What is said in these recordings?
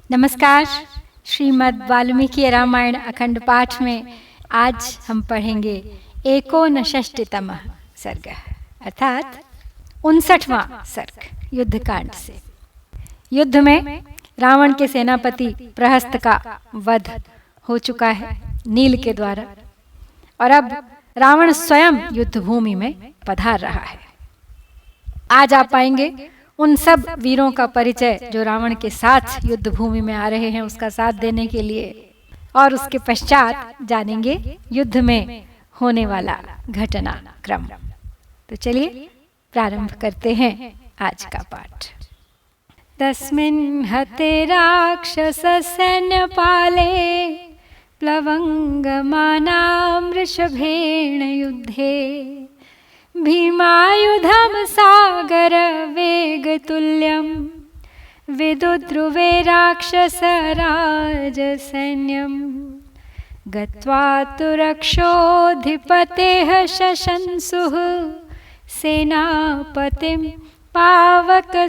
नमस्कार। श्रीमद् वाल्मीकि रामायण अखंड पाठ में आज हम पढ़ेंगे एकोनषष्टितमः सर्ग अर्थात 59वां सर्ग युद्धकांड से। युद्ध में रावण के सेनापति प्रहस्त का वध हो चुका है नील के द्वारा, और अब रावण स्वयं युद्ध भूमि में पधार रहा है। आज आप पाएंगे उन सब वीरों का परिचय जो रावण के साथ युद्ध भूमि में आ रहे हैं उसका साथ देने के लिए, और उसके पश्चात जानेंगे युद्ध में होने वाला घटनाक्रम। तो चलिए प्रारंभ करते हैं आज का पाठ। तस्मिन् हते राक्षस सैन्यपाले प्लवंगमानां वृषभेण युद्धे भीमायुधं सागर वेगतुल्यं विदुद्रुवे राक्षसराजसैन्यं गत्वा तु रक्षोऽधिपतेः शशंसुः सेनापतिं पावकसूनुशस्तं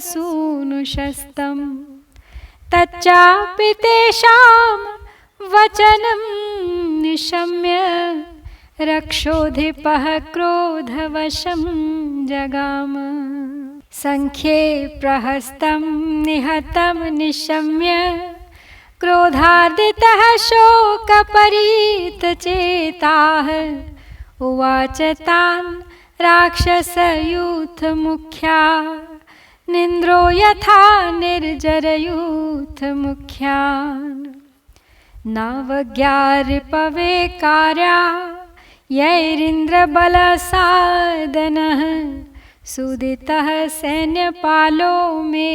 तच्चापि तेषां वचनं निशम्य रक्षोधिपः क्रोधवशं जगाम। संख्ये प्रहस्तं निहतं निशम्य क्रोधार्दितः शोकपरीतचेताः उवाच तान् राक्षसयूथमुख्या निन्द्रो यथा निर्जरयूथमुख्यान् नावज्ञारिपवे कार्या यैरिन्द्रबलसादनः सुदितः सैन्यपालो मे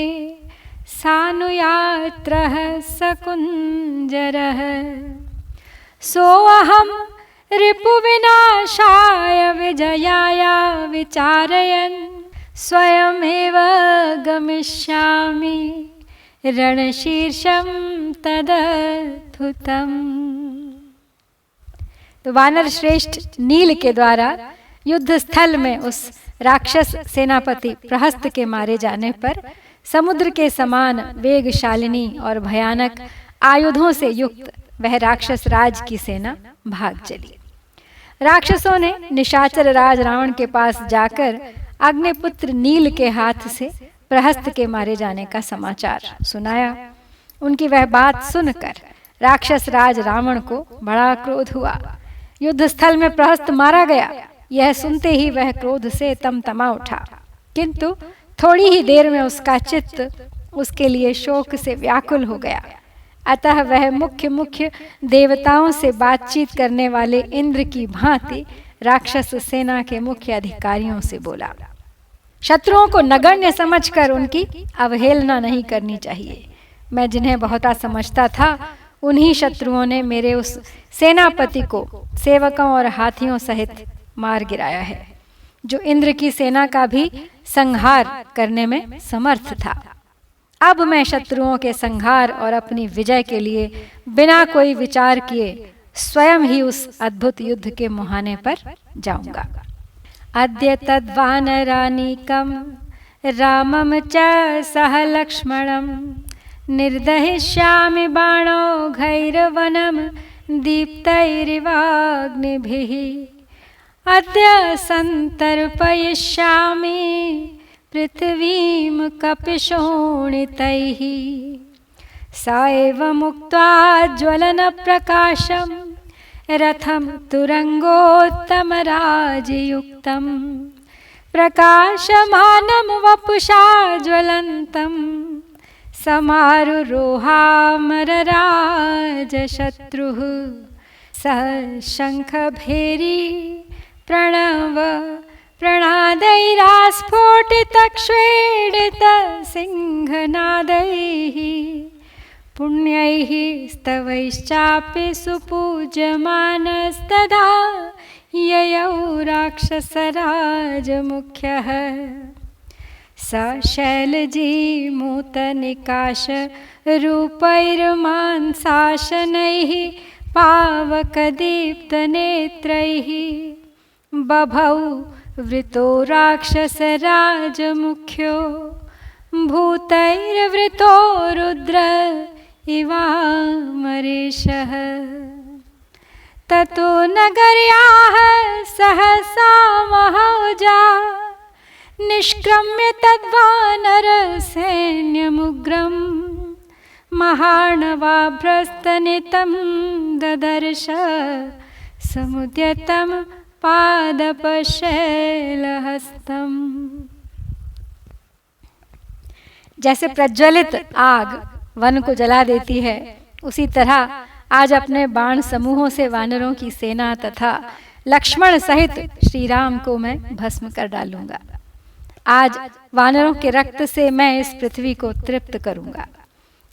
सानुयात्रः सकुञ्जरः सोऽहं रिपुविनाशाय विजयाय विचारयन् स्वयमेव गमिष्यामि रणशीर्षं तदद्भुतम्। तो वानर श्रेष्ठ नील के द्वारा युद्ध स्थल में उस राक्षस सेनापति प्रहस्त के मारे जाने पर समुद्र के समान वेगशालिनी और भयानक आयुधों से युक्त वह राक्षस राज की सेना भाग चली। राक्षसों ने निशाचर राज रावण के पास जाकर अग्निपुत्र नील के हाथ से प्रहस्त के मारे जाने का समाचार सुनाया। उनकी वह बात सुनकर राक्षस राज रावण को बड़ा क्रोध हुआ। युद्ध स्थल में प्रहस्त मारा गया, यह सुनते ही वह क्रोध से तमतमा उठा, किंतु थोड़ी ही देर में उसका चित्त उसके लिए शोक से व्याकुल हो गया। अतः वह मुख्य देवताओं से बातचीत करने वाले इंद्र की भांति राक्षस सेना के मुख्य अधिकारियों से बोला, शत्रुओं को नगण्य समझकर उनकी अवहेलना नहीं करनी चाहिए। मैं जिन्हें बहुता समझता था उन्हीं शत्रुओं ने मेरे उस सेनापति को सेवकों और हाथियों सहित मार गिराया है, जो इंद्र की सेना का भी संहार करने में समर्थ था। अब मैं शत्रुओं के संहार और अपनी विजय के लिए बिना कोई विचार किए स्वयं ही उस अद्भुत युद्ध के मुहाने पर जाऊंगा। अद्य तद्वानरानीकं रामं च सह लक्ष्मणं निर्दहिष्यामि बाणौघैर्वनं दीप्तैरिवाग्निभिः अद्य सन्तर्पयिष्यामि पृथिवीं कपिशोणितैः स एव मुक्त्वा ज्वलनप्रकाशं रथं तुरङ्गोत्तमराजयुक्तं प्रकाशमानं वपुषा ज्वलन्तं समारुरोहामरराजशत्रुः स शङ्खभेरी प्रणव प्रणादैरास्फोटितक्ष्वेडितसिंहनादैः पुण्यैः स्तवैश्चापि सुपूज्यमानस्तदा ययौ राक्षसराजमुख्यः स शैलजीमूतनिकाशरूपैर्मांसाशनैः पावकदीप्तनेत्रैः बभौ वृतो राक्षसराजमुख्यो भूतैर्वृतो रुद्र इवामरेशः। ततो नगर्याः सहसा महौजा निष्क्रम्य तद्वानरसैन्यमुग्रं महार्णवाभ्रस्तनितं ददर्श समुद्यतं पादपशैलहस्तम्। जैसे प्रज्वलित आग वन को जला देती है, उसी तरह आज अपने बाण समूहों से वानरों की सेना तथा लक्ष्मण सहित श्री राम को मैं भस्म कर डालूंगा। आज वानरों के रक्त से मैं इस पृथ्वी को तृप्त करूंगा।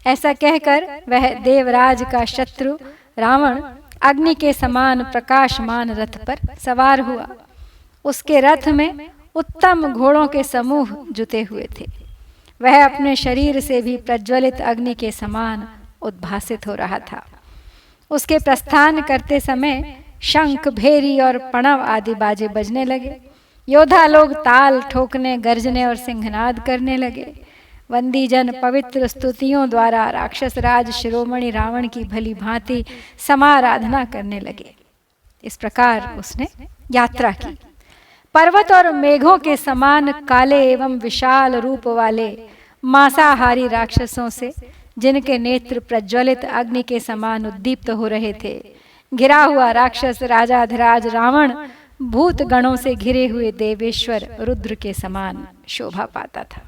ऐसा कहकर वह देवराज का शत्रु रावण अग्नि के समान प्रकाशमान रथ पर सवार हुआ। उसके रथ में उत्तम घोड़ों के समूह जुटे हुए थे। वह अपने शरीर से भी प्रज्वलित अग्नि के समान उद्भासित हो रहा था। उसके प्रस्थान करते समय शंख, भेरी और पणव आदि बाजे बजने लगे। योद्धा लोग ताल ठोकने, गर्जने और सिंहनाद करने लगे। वंदी जन पवित्र स्तुतियों द्वारा राक्षस राज शिरोमणि रावण की भली भांति समाराधना करने लगे। इस प्रकार उसने यात्रा की। पर्वत और मेघों के समान काले एवं विशाल रूप वाले मांसाहारी राक्षसों से, जिनके नेत्र प्रज्वलित अग्नि के समान उद्दीप्त हो रहे थे, घिरा हुआ राक्षस राजाधिराज रावण भूत गणों से घिरे हुए देवेश्वर रुद्र के समान शोभा पाता था।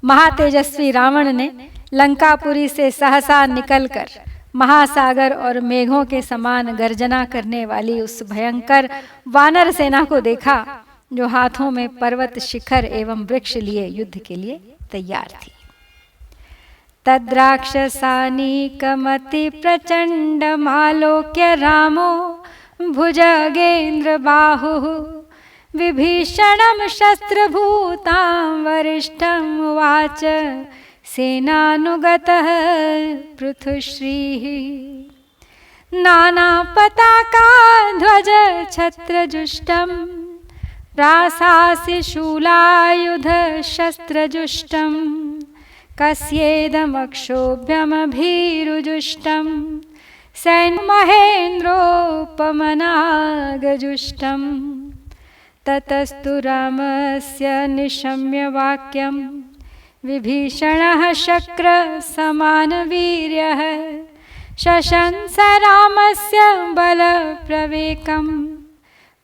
महातेजस्वी रावण ने लंकापुरी से सहसा निकलकर महासागर और मेघों के समान गर्जना करने वाली उस भयंकर वानर सेना को देखा, जो हाथों में पर्वत, शिखर एवं वृक्ष लिए युद्ध के लिए तैयार थी। तद्राक्षसानीकमति प्रचंडमालोक्य रामो भुजगेन्द्र बाहुः विभीषणं शस्त्रभूतां वरिष्ठं उवाच सेनानुगतः पृथुश्रीः नानापताकाध्वज छत्रजुष्टं प्रासास्य शूलायुध शस्त्रजुष्टं कस्येदमक्षोभ्यमभीरुजुष्टं सैन्यमहेन्द्रोपमनागजुष्टं। ततस्तु रामस्य निशम्य वाक्यं विभीषणः शक्र समानवीर्यः शशंस रामस्य बलप्रवेकं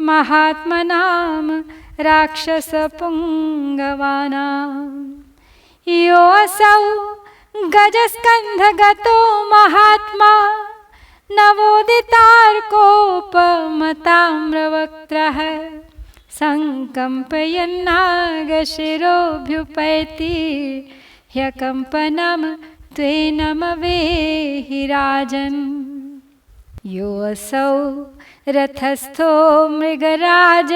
महात्मनां राक्षसपुङ्गवानाम्। योऽसौ गजस्कन्धगतो महात्मा नवोदितार्कोपमताम्रवक्त्रः संकम्पयन्नागशिरोऽभ्युपैति ह्यकम्पनं त्वेनमवेहि राजन्। योऽसौ रथस्थो मृगराज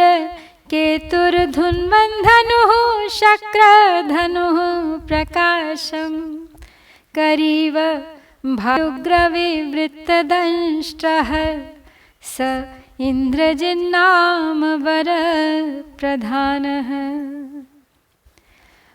केतुर्धुन्वन्धनुः शक्रधनुः प्रकाशं करीव भायुग्रविवृत्तदंष्ट्रः स इंद्रजिन्नाम वर प्रधानः।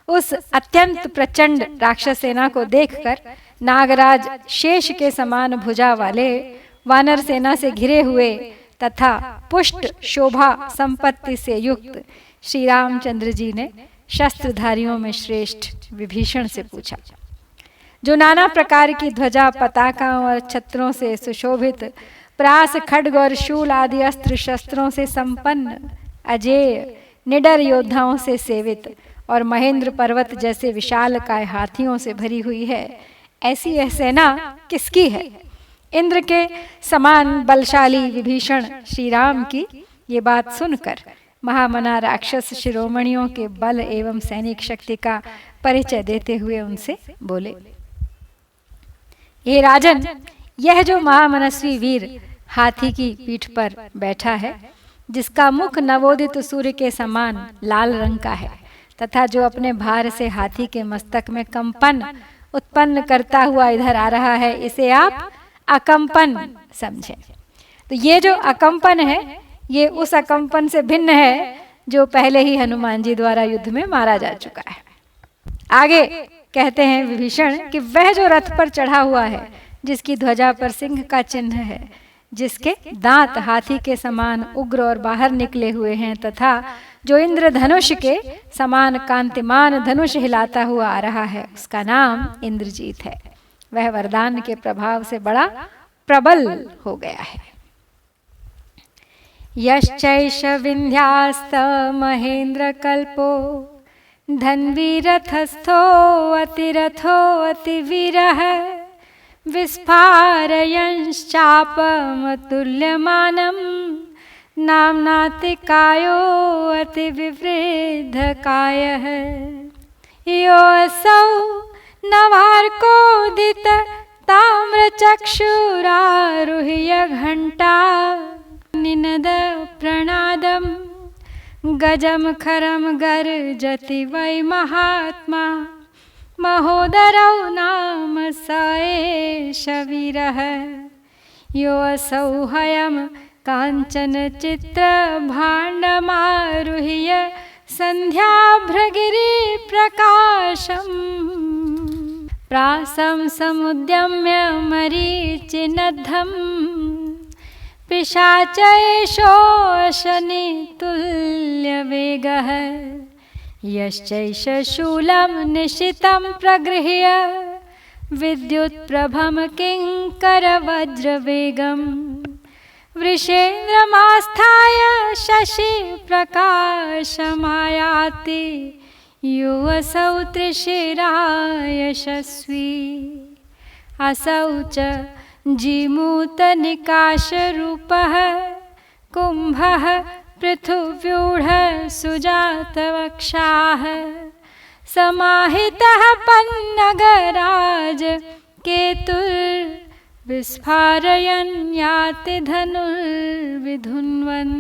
उस अत्यंत प्रचंड राक्षस सेना को देखकर नागराज शेष के समान भुजा वाले वानर सेना से घिरे हुए तथा पुष्ट शोभा संपत्ति से युक्त श्री रामचंद्र जी ने शस्त्रधारियों में श्रेष्ठ विभीषण से पूछा, जो नाना प्रकार की ध्वजा, पताकाओं और छत्रों से सुशोभित, प्रास, खड्ग और शूल आदि अस्त्र शस्त्रों से संपन्न, अजेय निडर योद्धाओं से सेवित और महेंद्र पर्वत जैसे विशालकाय हाथियों से भरी हुई है, ऐसी यह सेना किसकी है? इंद्र के समान बलशाली विभीषण श्री राम की ये बात सुनकर महामना राक्षस शिरोमणियों के बल एवं सैनिक शक्ति का परिचय देते हुए उनसे बोले, हे राजन, यह जो महामनस्वी वीर हाथी की पीठ पर बैठा है, जिसका मुख नवोदित सूर्य के समान लाल रंग का है तथा जो अपने भार से हाथी के मस्तक में कंपन उत्पन्न करता हुआ इधर आ रहा है, इसे आप अकंपन समझें। तो ये जो अकंपन है, ये उस अकंपन से भिन्न है जो पहले ही हनुमान जी द्वारा युद्ध में मारा जा चुका है। आगे कहते हैं विभीषण कि वह जो रथ पर चढ़ा हुआ है, जिसकी ध्वजा पर सिंह का चिन्ह है, जिसके दांत हाथी के समान उग्र और बाहर निकले हुए हैं, तथा जो इंद्रधनुष के समान कांतिमान धनुष हिलाता हुआ आ रहा है, उसका नाम इंद्रजीत है। वह वरदान के प्रभाव से बड़ा प्रबल हो गया है। यश्चैष विन्ध्यास्त महेंद्र कल्पो धन्वी रथस्थो अतिरथो अतिवीरः विस्फारयंश्चापमतुल्यमानं नाम्नातिकायो अतिविवृद्धकायः योऽसौ नवार्कोदित ताम्रचक्षुरारुह्य घण्टा निनद प्रणादं गजं खरं गर्जति वै महात्मा महोदरौ नाम स एष वीरः योऽसौ हयं काञ्चन चित्रभाण्डमारुह्य सन्ध्याभ्रगिरिप्रकाशम् प्रासं समुद्यम्य मरीचिनद्धम् पिशाच एषो शनितुल्यवेगः यश्चैष शूलं निशितं प्रगृह्य विद्युत्प्रभं किङ्करवज्रवेगं वृषेन्द्रमास्थाय शशिप्रकाशमायाति योऽसौ त्रिशिरा यशस्वी असौ च जीमूतनिकाशरूपः कुम्भः पृथुव्यूढः सुजातवक्षाः समाहितः पन्नगराज केतुर्विस्फारयन् याति धनुर्विधुन्वन्।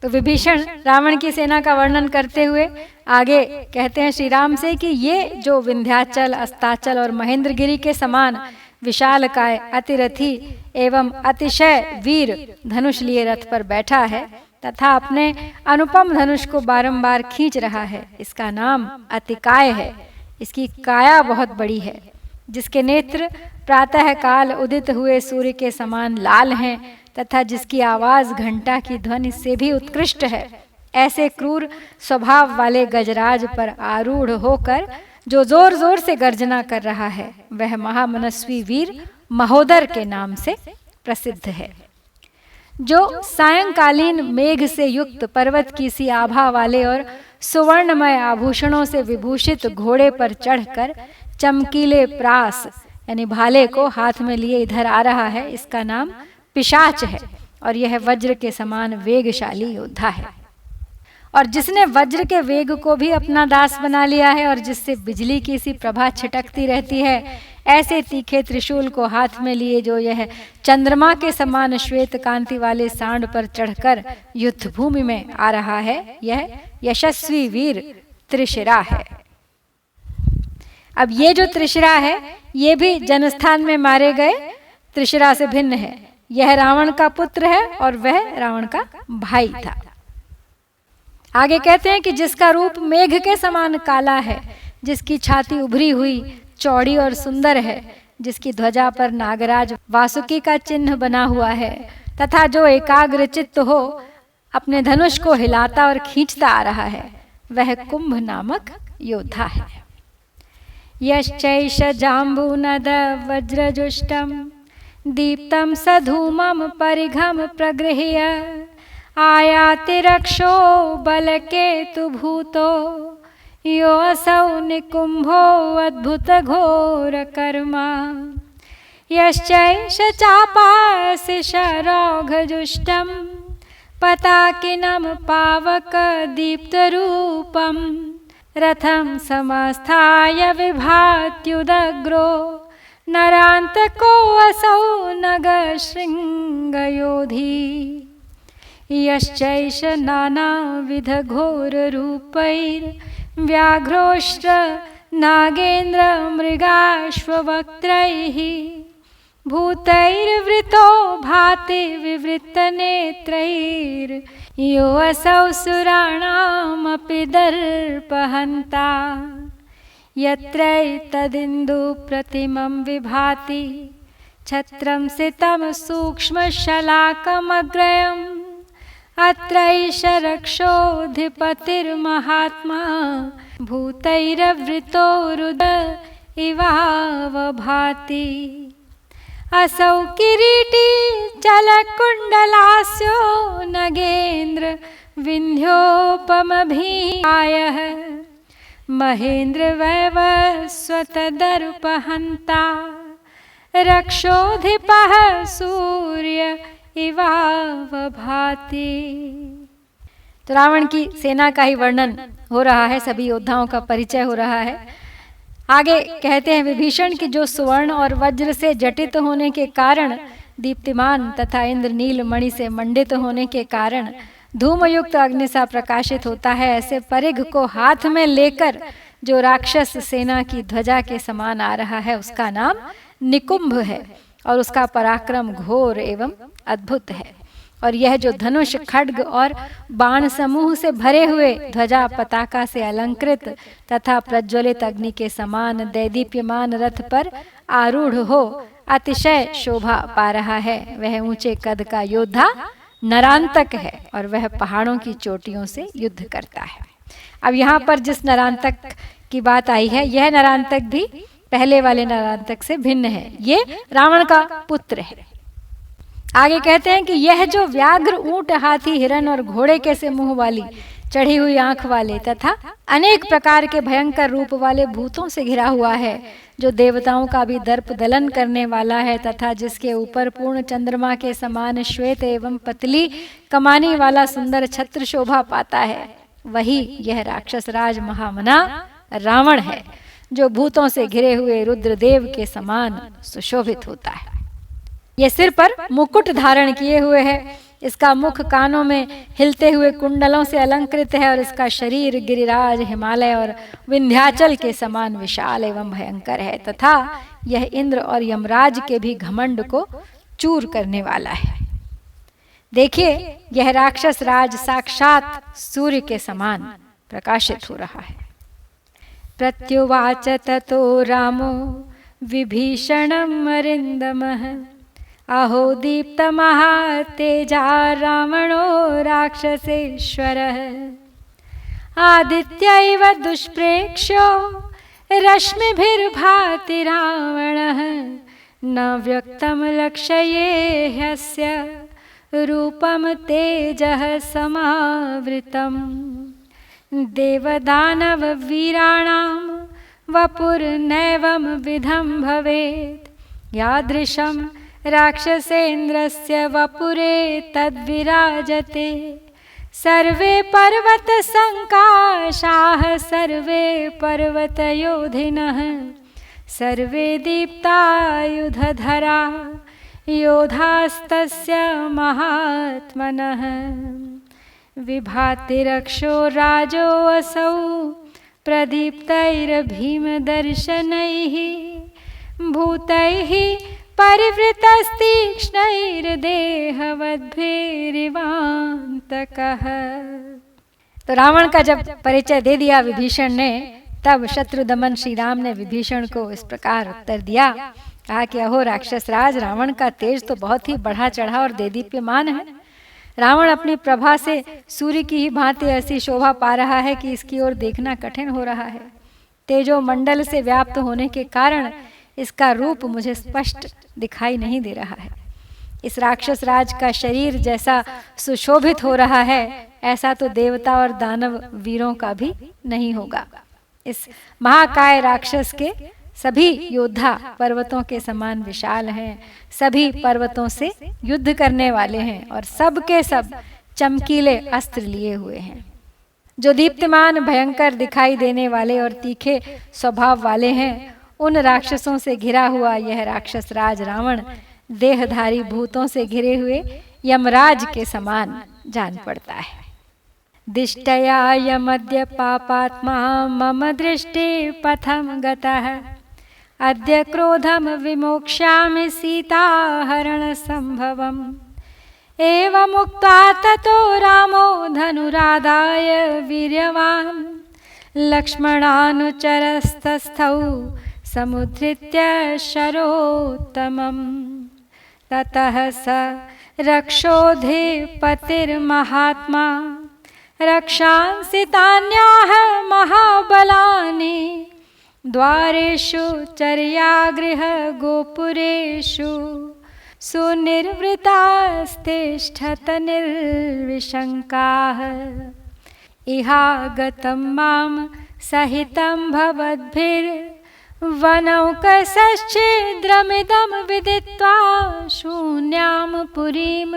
तो विभीषण रावण की सेना का वर्णन करते हुए आगे कहते हैं श्री राम से कि ये जो विंध्याचल, अस्ताचल और महेंद्रगिरी के समान विशालकाय, अतिरथी एवं अतिशय वीर धनुष लिए रथ पर बैठा है तथा अपने अनुपम धनुष को बारंबार खींच रहा है, इसका नाम अतिकाय है। इसकी काया बहुत बड़ी है, जिसके नेत्र प्रातः काल उदित हुए सूर्य के समान लाल हैं तथा जिसकी आवाज घंटा की ध्वनि से भी उत्कृष्ट है। ऐसे क्रूर स्वभाव वाले गजराज पर आरूढ़ होकर जो जोर जोर से गर्जना कर रहा है, वह महामनस्वी वीर महोदर के नाम से प्रसिद्ध है। जो सायंकालीन मेघ से युक्त पर्वत की सी आभा वाले और सुवर्णमय आभूषणों से विभूषित घोड़े पर चढ़कर चमकीले प्रास यानी भाले को हाथ में लिए इधर आ रहा है, इसका नाम पिशाच है और यह वज्र के समान वेगशाली योद्धा है। और जिसने वज्र के वेग को भी अपना दास बना लिया है और जिससे बिजली की सी प्रभा छिटकती रहती है, ऐसे तीखे त्रिशूल को हाथ में लिए जो यह चंद्रमा के समान श्वेत कांति वाले सांड पर चढ़कर युद्ध भूमि में आ रहा है, यह यशस्वी वीर त्रिशिरा है। अब ये जो त्रिशिरा है, ये भी जनस्थान में मारे गए त्रिशिरा से भिन्न है। यह रावण का पुत्र है और वह रावण का भाई था। आगे कहते हैं कि जिसका रूप मेघ के समान काला है, जिसकी छाती उभरी हुई चौड़ी और सुंदर है, जिसकी ध्वजा पर नागराज वासुकी का चिन्ह बना हुआ है तथा जो एकाग्र चित्त हो अपने धनुष को हिलाता और खींचता आ रहा है, वह कुंभ नामक योद्धा है। यश्चैष जाम्बूनद वज्रजुष्टम दीप्तम सधूमम परिघम प्रगृह्य आयाति रक्षो बलकेतु भूतो योऽसौ निकुम्भो अद्भुत घोर कर्मा यश्चैष चापाशिशरौघजुष्टं पताकिनं पावक दीप्तरूपं रथं समास्थाय विभात्युदग्रो नरान्तको असौ नगशृङ्गयोधी यश्चैष नानाविधघोररूपैर्व्याघ्रोष्ट्र नागेन्द्र मृगाश्ववक्त्रैः भूतैर्वृतो भाति विवृत्तनेत्रैर्योऽसौ सुराणामपि दर्पहन्ता यत्रैतदिन्दुप्रतिमं विभाति छत्रं सितं सूक्ष्मशलाकमग्रयम् अत्रैष रक्षोऽधिपतिर्महात्मा भूतैरवृतो रुद इवावभाति। असौ किरीटी चलकुण्डलास्यो नगेन्द्र विन्ध्योपमभियायः महेन्द्र वैवस्वतदर्पहन्ता रक्षोधिपः सूर्य इवावभाति। तो रावण की सेना का ही वर्णन हो रहा है, सभी योद्धाओं का परिचय हो रहा है। आगे कहते हैं विभीषण की जो सुवर्ण और वज्र से जटित होने के कारण दीप्तिमान तथा इंद्रनील मणि से मंडित होने के कारण धूमयुक्त अग्नि सा प्रकाशित होता है, ऐसे परिघ को हाथ में लेकर जो राक्षस सेना की ध्वजा के समान आ रहा है उसका नाम निकुंभ है और उसका पराक्रम घोर एवं अद्भुत है। और यह जो धनुष खड्ग और बाण समूह से भरे हुए ध्वजा पताका से अलंकृत तथा प्रज्वलित अग्नि के समान दैदीप्यमान रथ पर आरूढ़ हो अतिशय शोभा पा रहा है, वह ऊंचे कद का योद्धा नरांतक है और वह पहाड़ों की चोटियों से युद्ध करता है। अब यहाँ पर जिस नरांतक की बात आई है, यह नरांतक भी पहले वाले नरांतक से भिन्न है, ये रावण का पुत्र है। आगे कहते हैं कि यह जो व्याघ्र, ऊंट, हाथी, हिरन और घोड़े के से मुंह वाली, चढ़ी हुई आंख वाले तथा अनेक प्रकार के भयंकर रूप वाले भूतों से घिरा हुआ है, जो देवताओं का भी दर्प दलन करने वाला है तथा जिसके ऊपर पूर्ण चंद्रमा के समान श्वेत एवं पतली कमानी वाला सुंदर छत्र शोभा पाता है, वही यह राक्षस राज महामना रावण है, जो भूतों से घिरे हुए रुद्रदेव के समान सुशोभित होता है। यह सिर पर मुकुट धारण किए हुए है, इसका मुख कानों में हिलते हुए कुंडलों से अलंकृत है और इसका शरीर गिरिराज, हिमालय और विंध्याचल के समान विशाल एवं भयंकर है तथा यह इंद्र और यमराज के भी घमंड को चूर करने वाला है। देखिए, यह राक्षस राज साक्षात सूर्य के समान प्रकाशित हो रहा है। प्रत्युवाच ततो रामो विभीषणम् अरिन्दमः अहो दीप्तमहातेजा रावणो राक्षसेश्वरः आदित्यैव दुष्प्रेक्ष्यो रश्मिभिर्भाति रावणः न व्यक्तं लक्ष्ये ह्यस्य रूपं तेजः समावृतम् देवदानववीराणां वपुर्नैवं विधं भवेत् यादृशं राक्षसेन्द्रस्य वपुरे तद्विराजते सर्वे पर्वतसङ्काशाः सर्वे पर्वतयोधिनः सर्वे दीप्तायुधधरा योधास्तस्य महात्मनः विभाति रक्षो राजोऽसौ प्रदीप्तैर्भीमदर्शनैः भूतैः परिवृतस्तीक्ष्णैर्देहवद्भिरिवान्तकः। तो रावण का जब परिचय दे दिया विभीषण ने, तब शत्रुदमन श्री राम ने विभीषण को इस प्रकार उत्तर दिया, कहा कि अहो राक्षस राज, रावण का तेज तो बहुत ही बढ़ा चढ़ा और देदीप्यमान है। रावण अपनी प्रभा से सूर्य की ही भांति ऐसी शोभा पा रहा है कि इसकी ओर देखना कठिन हो रहा है। तेजो मंडल से व्याप्त होने के कारण इसका रूप मुझे स्पष्ट दिखाई नहीं दे रहा है। इस राक्षस राज का शरीर जैसा सुशोभित हो रहा है, ऐसा तो देवता और दानव वीरों का भी नहीं होगा। इस महाकाय राक्षस के सभी योद्धा पर्वतों के समान विशाल हैं, सभी पर्वतों से युद्ध करने वाले हैं और सब के सब चमकीले अस्त्र लिए हुए हैं। जो दीप्तिमान भयंकर दिखाई देने वाले और तीखे स्वभाव वाले हैं, उन राक्षसों से घिरा हुआ यह राक्षस राज रावण देहधारी भूतों से घिरे हुए यमराज के समान जान पड़ता है। दिष्टया यमद्य पापात्मा मम दृष्टि पथम गतः अद्य क्रोधम विमोक्ष्यामि सीताहरण संभवम् एवमुक्त्वा ततो रामो धनुरादाय वीर्यवान् लक्ष्मणानुचरस्तस्थौ समुद्धृत्य शरोत्तमम् ततः स रक्षोधिपतिर्महात्मा रक्षांसि तान्याः महाबलानि द्वारेषु चर्यागृह गोपुरेषु सुनिर्वृतास्तिष्ठत निर्विशङ्काः इहागतं मां सहितं भवद्भिर्वनौकसश्छिद्रमिदं विदित्वा शून्यां पुरीं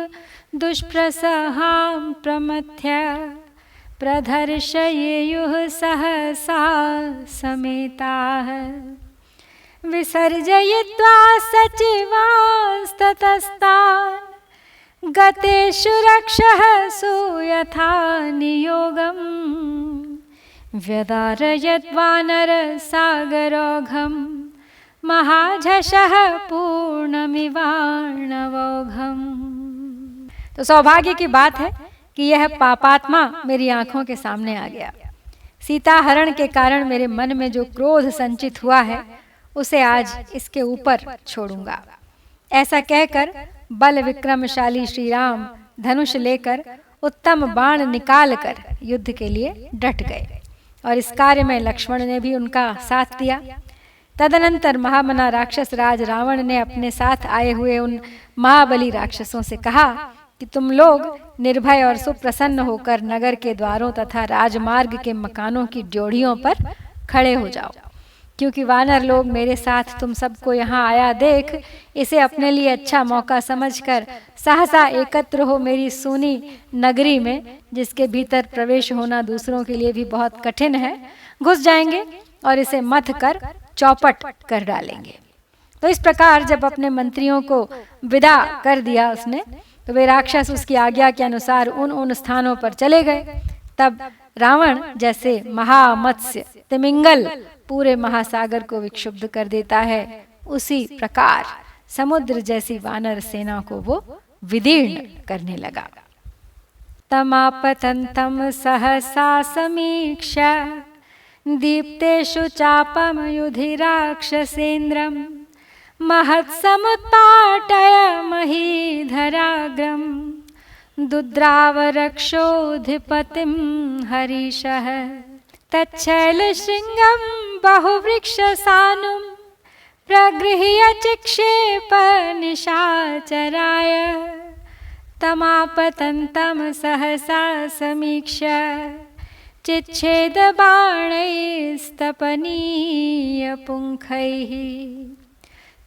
दुष्प्रसहां प्रमथ्य प्रदर्शयेयुः सहसा समेताः विसर्जयित्वा सचिवांस्ततस्तान् गतेषु रक्षः सुयथा नियोगम् व्यदारयद्वानरसागरौघं महाझषः पूर्णमिवार्णवौघम्। तो सौभाग्य की बात है कि यह पापात्मा मेरी आंखों के सामने आ गया। सीता हरण के कारण मेरे मन में जो क्रोध संचित हुआ है उसे आज इसके ऊपर छोड़ूंगा। ऐसा कहकर बल विक्रमशाली श्री राम धनुष लेकर उत्तम बाण निकाल कर युद्ध के लिए डट गए और इस कार्य में लक्ष्मण ने भी उनका साथ दिया। तदनंतर महामना राक्षस राज रावण ने अपने साथ आए हुए उन महाबली राक्षसों से कहा कि तुम लोग निर्भय और सुप्रसन्न होकर नगर के द्वारों तथा राजमार्ग के मकानों की ड्योढ़ियों पर खड़े हो जाओ, क्योंकि वानर लोग मेरे साथ तुम सबको यहाँ आया देख इसे अपने लिए अच्छा मौका समझकर सहसा एकत्र हो मेरी सूनी नगरी में, जिसके भीतर प्रवेश होना दूसरों के लिए भी बहुत कठिन है, घुस जाएंगे और इसे मथ कर चौपट कर डालेंगे। तो इस प्रकार जब अपने मंत्रियों को विदा कर दिया उसने, तो वे राक्षस उसकी आज्ञा के अनुसार उन स्थानों पर चले गए। तब रावण जैसे महामत्स्य तिमिंगल पूरे महासागर को विक्षुब्ध कर देता है, उसी प्रकार समुद्र जैसी वानर सेना को वो विदीर्ण करने लगा। तमापतंतम सहसा समीक्षा दीप्तेषु चापम युधि राक्षसेन्द्रम महत्समुत्पाटय महीधराग्रम दुद्राव रक्षोधिपतिं हरीशः तच्छैलशृङ्गं बहुवृक्षसानुं प्रगृह्य चिक्षेप निशाचराय तमापतन्तं सहसा समीक्ष्य चिच्छेदबाणैस्तपनीयपुङ्खैः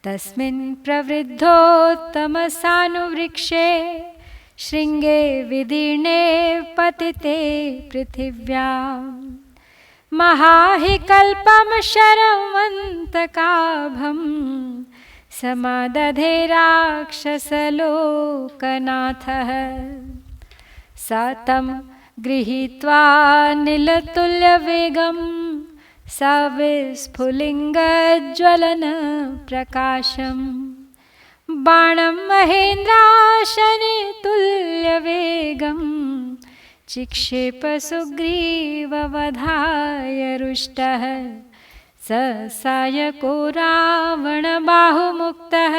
तस्मिन् प्रवृद्धोत्तमसानुवृक्षे शृङ्गे विदीर्णे पतिते पृथिव्याम् महाहिकल्पं शरवन्तकाभं समादधे राक्षसलोकनाथः स तं गृहीत्वा नीलतुल्यवेगं सविस्फुलिङ्गज्वलनप्रकाशं बाणं महेन्द्राशनितुल्यवेगं चिक्षेप सुग्रीववधाय रुष्टः स सायको रावणबाहुमुक्तः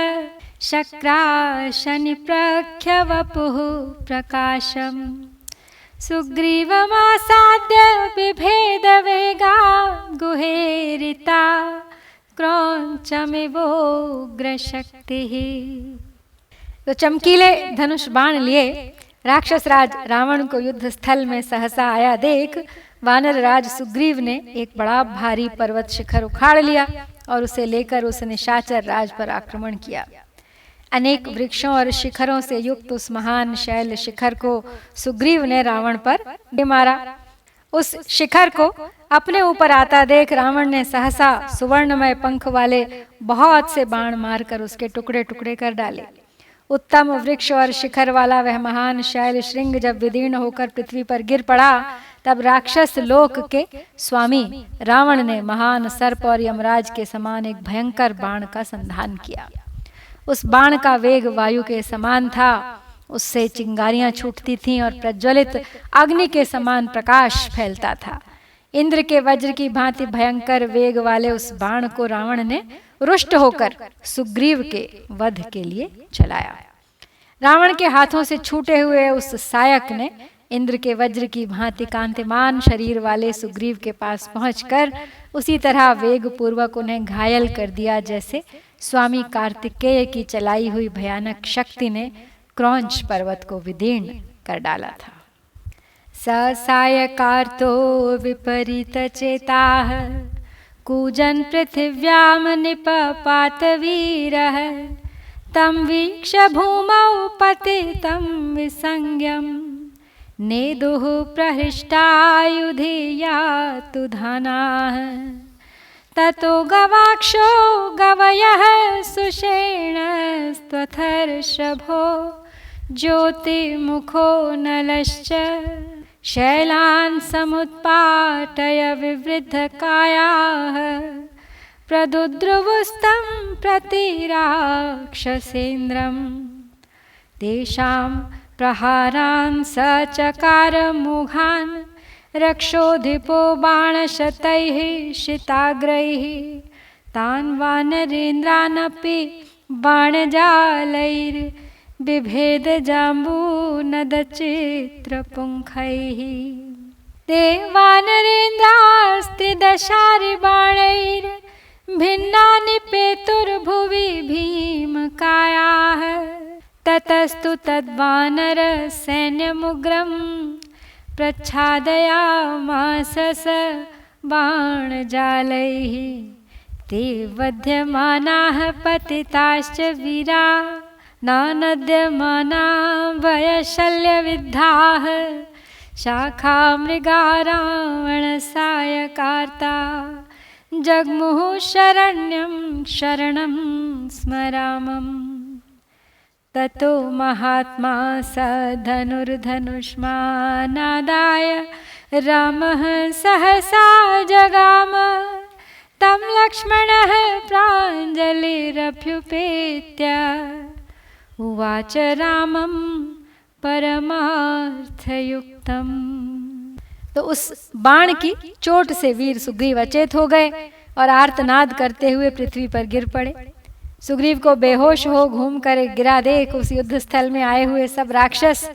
शक्राशनिप्रख्यवपुः प्रकाशम् सुग्रीवमासाद्य बिभेदवेगा गुहेरिता क्रौञ्चमिवोग्रशक्तिः। तो चमकीले धनुष बाण लिए राक्षस राज रावण को युद्ध स्थल में सहसा आया देख वानर राज सुग्रीव ने एक बड़ा भारी पर्वत शिखर उखाड़ लिया और उसे लेकर उस निशाचर राज पर आक्रमण किया। अनेक वृक्षों और शिखरों से युक्त उस महान शैल शिखर को सुग्रीव ने रावण पर मारा। उस शिखर को अपने ऊपर आता देख रावण ने सहसा सुवर्णमय पंख वाले बहुत से बाण मारकर उसके टुकड़े टुकड़े कर डाले। उत्तम वृक्ष और शिखर वाला वह महान शैल श्रृंग जब विदीर्ण होकर पृथ्वी पर गिर पड़ा, तब राक्षस लोक के स्वामी रावण ने महान सर्प और यमराज के समान एक भयंकर बाण का संधान किया। उस बाण का वेग वायु के समान था, उससे चिंगारियां छूटती थीं और प्रज्वलित अग्नि के समान प्रकाश फैलता था। इंद्र के वज्र की भांति भयंकर वेग वाले उस बाण को रावण ने रुष्ट होकर सुग्रीव के वध के लिए चलाया। रावण के हाथों से छूटे हुए उस सायक ने इंद्र के वज्र की भांति कांतिमान शरीर वाले सुग्रीव के पास पहुंचकर उसी तरह वेग पूर्वक उन्हें घायल कर दिया जैसे स्वामी कार्तिकेय की चलाई हुई भयानक शक्ति ने क्रौंच पर्वत को विदीर्ण कर डाला था। स सायकार्तो विपरीत चेताः कूजन पृथिव्याम निपपात वीरः तम वीक्ष भूमौ पतितं विसंज्ञम् नेदुः प्रहृष्टायुधि यातु धनाः ततो गवाक्षो गवयः सुषेणस्त्वथर्षभो ज्योतिमुखो नलश्च शैलान् समुत्पाटय विवृद्धकायाः प्रदुद्रुवुस्तं प्रतिराक्षसेन्द्रम् तेषां प्रहारान् स चकार मुघान् रक्षोधिपो बाणशतैः शिताग्रैः तान् वानरेन्द्रानपि बाणजालैर्बिभेद जाम्बूनदचित्रपुङ्खैः ते वानरेन्द्रास्ति दशारिबाणैर्भिन्नानि पेतुर्भुवि भीमकायाः ततस्तु तद्वानर सैन्यमुग्रं प्रच्छादयामास स बाणजालैः ते वध्यमानाः पतिताश्च वीरा नानद्यमाना वयशल्यविद्धाः शाखा मृगा रावणसायकार्ता जग्मुः शरण्यं शरणं स्मरामम् ततो महात्मा स धनुर्धनुष्मानादाय रामः सहसा जगाम तं लक्ष्मणः प्राञ्जलिरभ्युपेत्य उवाच रामं परमार्थयुक्तम्। तो उस बाण की चोट से वीर सुग्रीव अचेत हो गए और आर्तनाद करते हुए पृथ्वी पर गिर पड़े। सुग्रीव को बेहोश हो घूमकर गिरा देख उस युद्ध स्थल में आए हुए सब राक्षस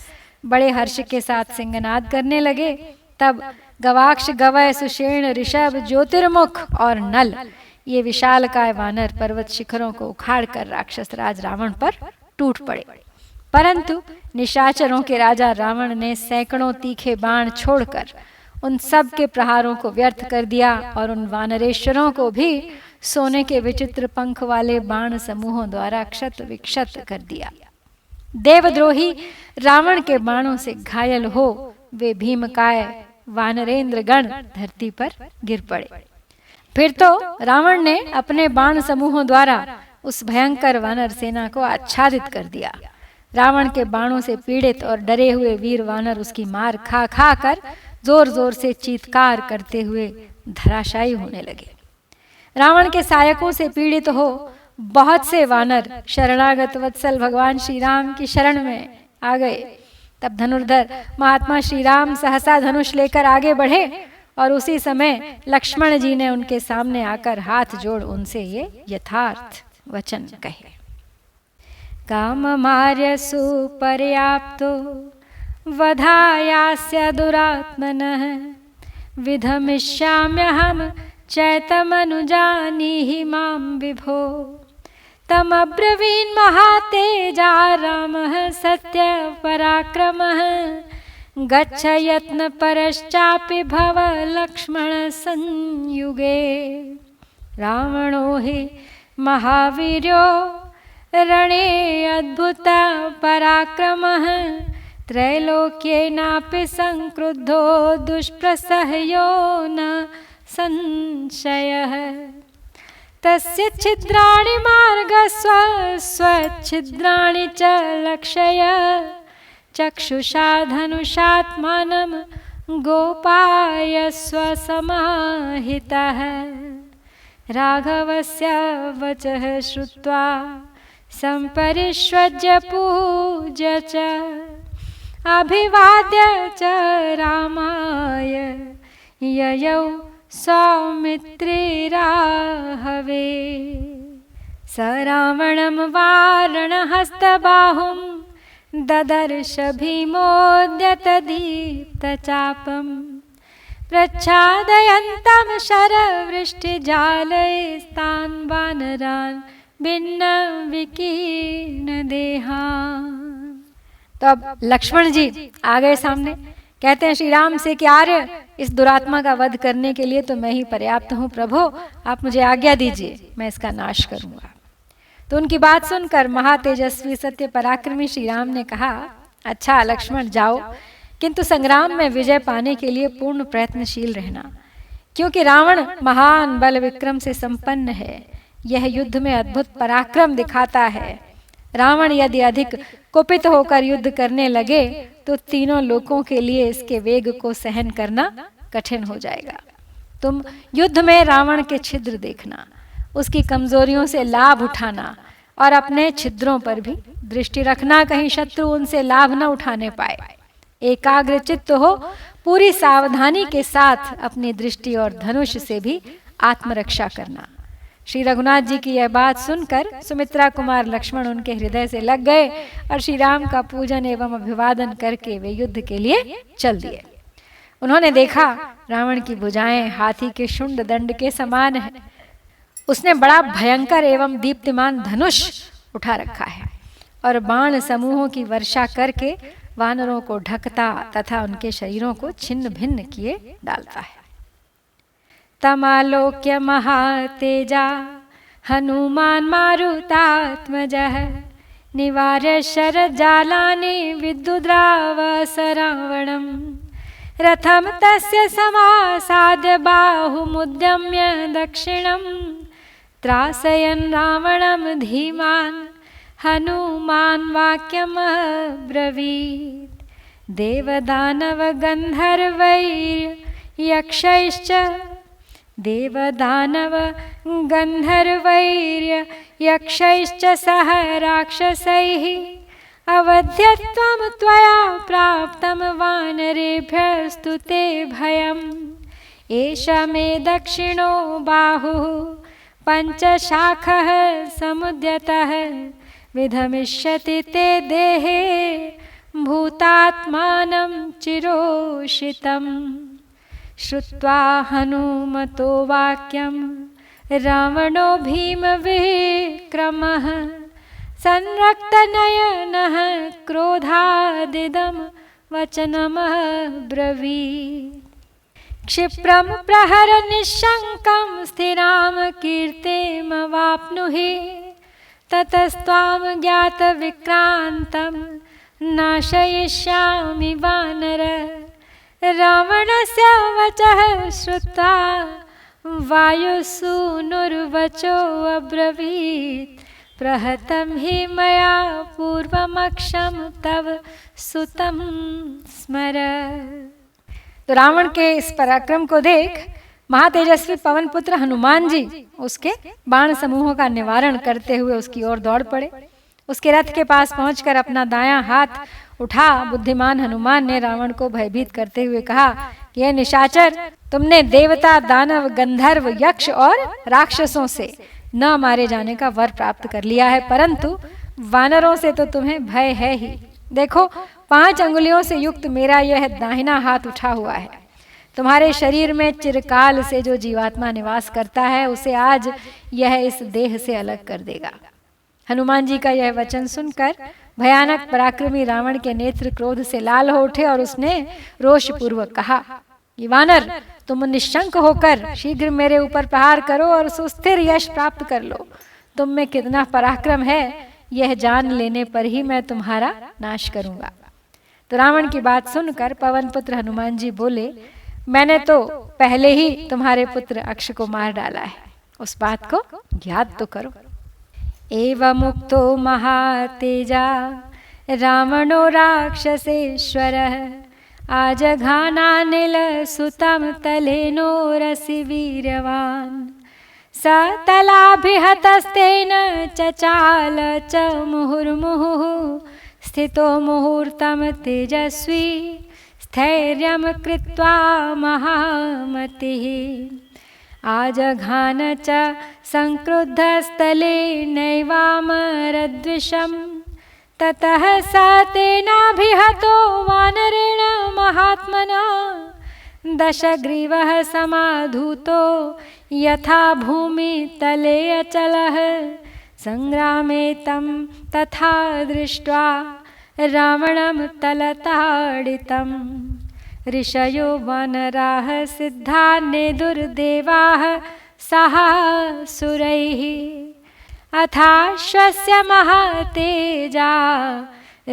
बड़े हर्ष के साथ सिंहनाद करने लगे। तब गवाक्ष गवय सुषेण ऋषभ ज्योतिर्मुख और नल ये विशालकाय वानर पर्वत शिखरों को उखाड़कर राक्षस राज रावण पर टूट पड़े। परंतु निशाचरों के राजा रावण ने सैकड़ों तीखे बाण छोड़कर उन सब के प्रहारों को व्यर्थ कर दिया और उन वानरेश्वरों को भी सोने के विचित्र पंख वाले बाण समूहों द्वारा क्षत विक्षत कर दिया। देवद्रोही रावण के बाणों से घायल हो वे भीमकाय वानरेंद्र गण धरती पर गिर पड़े। फिर तो रावण ने अपने बाण समूहों द्वारा उस भयंकर वानर सेना को आच्छादित कर दिया। रावण के बाणों से पीड़ित और डरे हुए वीर वानर उसकी मार खा खा कर जोर जोर से चीत्कार करते हुए धराशायी होने लगे। रावण के सायकों से पीड़ित हो बहुत से वानर शरणागत वत्सल भगवान श्री राम की शरण में आ गए। तब धनुर्धर महात्मा श्री राम सहसा धनुष लेकर आगे बढ़े और उसी समय लक्ष्मण जी ने उनके सामने आकर हाथ जोड़ उनसे ये यथार्थ वचन कहे। काम मार्य सुपर्याप्तो वधायास्य दुरात्मनः विधमिष्याम्यहं चैतमनुजानीहि मां विभो तमब्रवीन् महातेजा रामः सत्यपराक्रमः गच्छ यत्नपरश्चापि भव लक्ष्मण संयुगे रावणो हि महावीर्यो रणे अद्भुत पराक्रमः त्रैलोक्येनापि संक्रुद्धो दुष्प्रसह्यो न संशयः तस्य छिद्राणि मार्गस्व स्वच्छिद्राणि च लक्षय चक्षुषा धनुषात्मानं गोपायस्व समाहितः राघवस्य वचः श्रुत्वा संपरिष्वज्य पूज्य च अभिवाद्य च रामाय ययौ सौमित्रे राहवे। स रावणं वारणहस्तबाहुं ददर्श भीमोद्यतदीप्तचापं प्रच्छादयन्तं शरवृष्टिजालैस्तान् वानरान् भिन्न विकीर्ण देहान्। तो अब लक्ष्मण जी आ गए सामने, कहते हैं श्री राम से कि आर्य, इस दुरात्मा का वध करने के लिए तो मैं ही पर्याप्त हूँ प्रभु, आप मुझे आज्ञा दीजिए, मैं इसका नाश करूँगा। तो उनकी बात सुनकर महातेजस्वी सत्य पराक्रमी श्री राम ने कहा, अच्छा लक्ष्मण जाओ, किंतु संग्राम में विजय पाने के लिए पूर्ण प्रयत्नशील रहना, क्योंकि रावण महान बल विक्रम से संपन्न है, यह युद्ध में अद्भुत पराक्रम दिखाता है। रावण यदि अधिक कुपित होकर युद्ध करने लगे तो तीनों लोकों के लिए इसके वेग को सहन करना कठिन हो जाएगा। तुम युद्ध में रावण के छिद्र देखना, उसकी कमजोरियों से लाभ उठाना और अपने छिद्रों पर भी दृष्टि रखना, कहीं शत्रु उनसे लाभ न उठाने पाए। एकाग्र चित्त हो, पूरी सावधानी के साथ अपनी दृष्टि और धनुष से भी आत्मरक्षा करना। श्री रघुनाथ जी की यह बात सुनकर सुमित्रा कुमार लक्ष्मण उनके हृदय से लग गए और श्री राम का पूजन एवं अभिवादन करके वे युद्ध के लिए चल दिए। उन्होंने देखा रावण की भुजाएं हाथी के शुंड दंड के समान है। उसने बड़ा भयंकर एवं दीप्तिमान धनुष उठा रखा है और बाण समूहों की वर्षा करके वानरों को ढकता तथा उनके शरीरों को छिन्न भिन्न किए डालता है। तमालोक्य महातेजा हनुमान मारुतात्मजः निवार्य शरजालानि विद्युद्रावस रावणम् रथम तस्य समासाद्य बाहुमुद्यम्य दक्षिणं त्रासयन् रावणं धीमान् हनुमान् वाक्यम् अब्रवीत् देवदानव गन्धर्वैर्यक्षैश्च देवदानव गन्धर्वैर्यक्षैश्च सह राक्षसैः अवध्यत्वं त्वया प्राप्तं वानरेभ्यस्तु ते भयम् एष मे दक्षिणो बाहुः पञ्चशाखः समुद्यतः विधमिष्यति ते देहे भूतात्मानं चिरोषितम्। श्रुत्वा हनुमतो वाक्यं रावणो भीमविक्रमः संरक्तनयनः क्रोधादिदं वचनमब्रवीत् क्षिप्रं प्रहर निःशङ्कं स्थिरां कीर्तिमवाप्नुहि ततस्त्वां ज्ञातविक्रान्तं नाशयिष्यामि वानर। रावणस्य वचः श्रुत्वा वायुसूनुर्वचो अब्रवीत् प्रहतं हि मया पूर्वमक्षं तव सुतं स्मर। तो रावण के इस पराक्रम को देख महातेजस्वी पवन पुत्र हनुमान जी उसके बाण समूहों का निवारण करते हुए उसकी ओर दौड़ पड़े। उसके रथ के पास पहुंचकर अपना दायां हाथ उठा बुद्धिमान हनुमान ने रावण को भयभीत करते हुए कहा कि यह निशाचर, तुमने देवता दानव गंधर्व यक्ष और राक्षसों से न मारे जाने का वर प्राप्त कर लिया है, परंतु वानरों से तो तुम्हें भय है ही। देखो 5 अंगुलियों से युक्त मेरा यह दाहिना हाथ उठा हुआ है। तुम्हारे शरीर में चिरकाल से जो जीवात्मा निवास करता है उसे आज यह इस देह से अलग कर देगा। हनुमान जी का यह वचन सुनकर भयानक पराक्रमी रावण के नेत्र क्रोध से लाल हो उठे और उसने रोषपूर्वक कहा कि वानर, तुम निशंक होकर शीघ्र मेरे ऊपर प्रहार करो और सुस्थिर यश प्राप्त कर लो। तुम में कितना पराक्रम है यह जान लेने पर ही मैं तुम्हारा नाश करूंगा। तो रावण की बात सुनकर पवन पुत्र हनुमान जी बोले, मैंने तो पहले ही तुम्हारे पुत्र अक्ष को मार डाला है, उस बात को याद तो करो। एवमुक्तो महातेजा रावणो राक्षसेश्वरः आजघानानिल सुतं तलेनो रसि वीर्यवान् स तलाभिहतस्तेन चचाल च मुहुर्मुहुः स्थितो मुहूर्तं तेजस्वी स्थैर्यं कृत्वा महामतिः आजघान च संक्रुद्धस्थले नैवामरद्विषम् ततः स तेनाभिहतो वानरेण महात्मना दशग्रीवः समाधूतो यथा भूमितले अचलः संग्रामे तं तथा दृष्ट्वा रावणं तलताडितम् ऋषयो वानराः सिद्धा नेदुर्देवाः सहासुरैः अथाश्वस्य महातेजा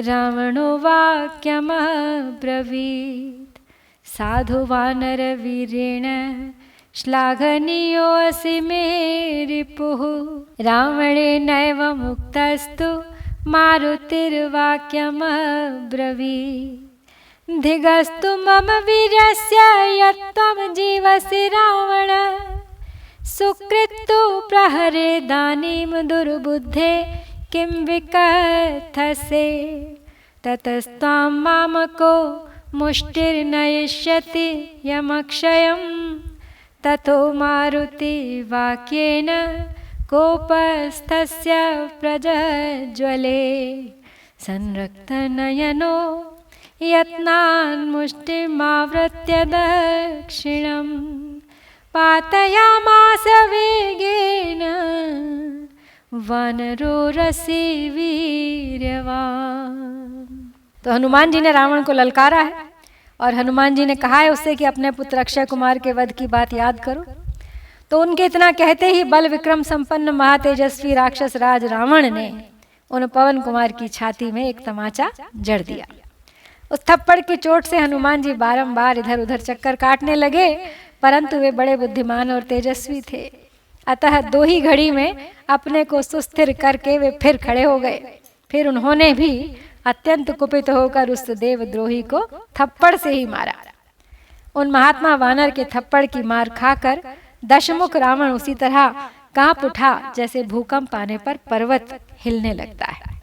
रावणो वाक्यमब्रवीत् साधु वानरवीरेण श्लाघनीयोऽसि मे रिपुः रावणेनैव मुक्तस्तु मारुतिर्वाक्यमब्रवीत् धिगस्तु मम वीर्यस्य यत्त्वं जीवसि रावण सुकृत्तु प्रहरेदानीं दुर्बुद्धे किं विकथसे ततस्त्वां मामको मुष्टिर्नयिष्यति यमक्षयं ततो मारुतिवाक्येन कोपस्थस्य प्रज्वले संरक्तनयनो यत्नान्मुष्टिमावृत्य दक्षिणं पातयामास वेगेन वानरो रसी वीर्यवान। तो हनुमान जी ने रावण को ललकारा है और हनुमान जी ने कहा है उससे कि अपने पुत्र अक्षय कुमार के वध की बात याद करो। तो उनके इतना कहते ही बल विक्रम संपन्न महातेजस्वी राक्षस राज रावण ने उन पवन कुमार की छाती में एक तमाचा जड़ दिया। उस थप्पड़ की चोट से हनुमान जी बारंबार इधर उधर चक्कर काटने लगे, परंतु वे बड़े बुद्धिमान और तेजस्वी थे। अतः दो ही घड़ी में अपने को सुस्थिर करके वे फिर खड़े हो गए। फिर उन्होंने भी अत्यंत कुपित होकर उस देवद्रोही को थप्पड़ से ही मारा। उन महात्मा वानर के थप्पड़ की मार खाकर दशमुख रावण उसी तरह कांप उठा जैसे भूकंप आने पर पर्वत हिलने लगता है।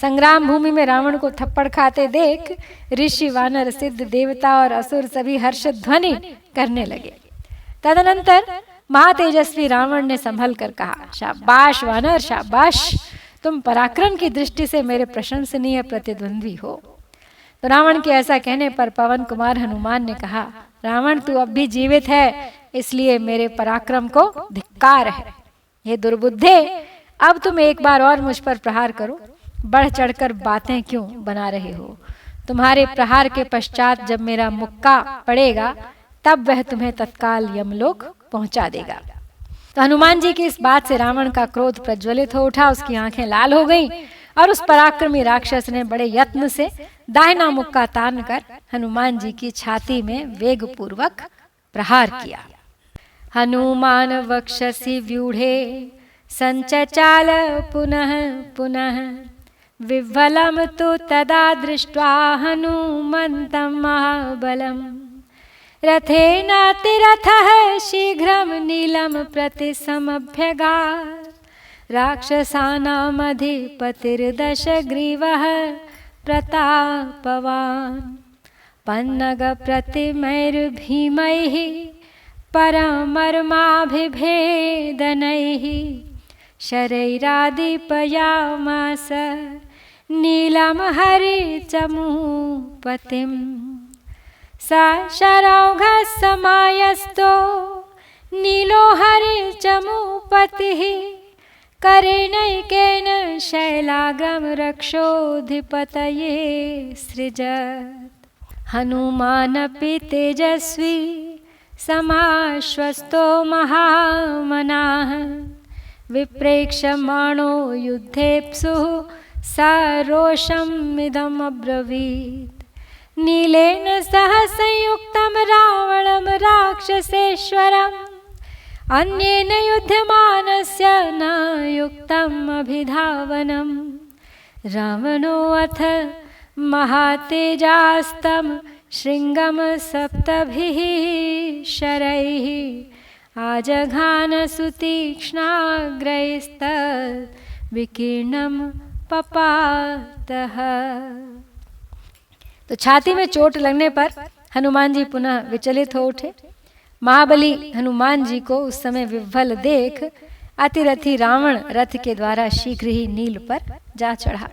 संग्राम भूमि में रावण को थप्पड़ खाते देख ऋषि वानर सिद्ध देवता और असुर सभी हर्ष ध्वनि करने लगे। तदनंतर महातेजस्वी रावण ने संभल कर कहा, शाबाश वानर शाबाश, तुम पराक्रम की दृष्टि से मेरे प्रशंसनीय प्रतिद्वंद्वी हो। तो रावण के ऐसा कहने पर पवन कुमार हनुमान ने कहा, रावण तू अब भी जीवित है, इसलिए मेरे पराक्रम को धिक्कार है। ये दुर्बुद्धे, अब तुम एक बार और मुझ पर प्रहार करो। बढ़ चढ़कर बातें क्यों बना रहे हो? तुम्हारे प्रहार के पश्चात जब मेरा मुक्का पड़ेगा तब वह तुम्हें तत्काल यमलोक पहुंचा देगा। तो हनुमान जी की इस बात से रावण का क्रोध प्रज्वलित हो उठा, उसकी आंखें लाल हो गईं और उस पराक्रमी राक्षस ने बड़े यत्न से दाहिना मुक्का तान कर हनुमान जी की छाती में वेग पूर्वक प्रहार किया। हनुमान वक्षसि व्यूढ़े संचचाल पुनः पुनः विह्वलं तु तदा दृष्ट्वा हनुमन्तं महाबलम् रथेनातिरथः शीघ्रं नीलं प्रति समभ्यगात् राक्षसानामधिपतिर्दशग्रीवः प्रतापवान् पन्नगप्रतिमैर्भीमैः परमर्माभिभेदनैः शरैरादीपयामास नीलं हरिचमूपतिम् स शरौघसमायस्तो नीलो हरिचमूपतिः करेणैकेन शैलाग्रं रक्षोऽधिपतये सृजत् हनुमानपि तेजस्वी समाश्वस्तो महामनाः विप्रेक्ष्यमाणो युद्धेप्सुः सरोषम् अब्रवीत् नीलेन सह संयुक्तं रावणं राक्षसेश्वरम् अन्येन युध्यमानस्य न युक्तम् अभिधावनम् रावणो अथ महातेजास्तं शृङ्गं सप्तभिः शरैः आजघान सुतीक्ष्णाग्रैस्तद् विकीर्णं पपातः। तो छाती में चोट लगने पर हनुमान जी पुनः विचलित हो उठे। महाबली हनुमान जी को उस समय विह्वल देख अतिरथी रावण रथ के द्वारा शीघ्र ही नील पर जा चढ़ा।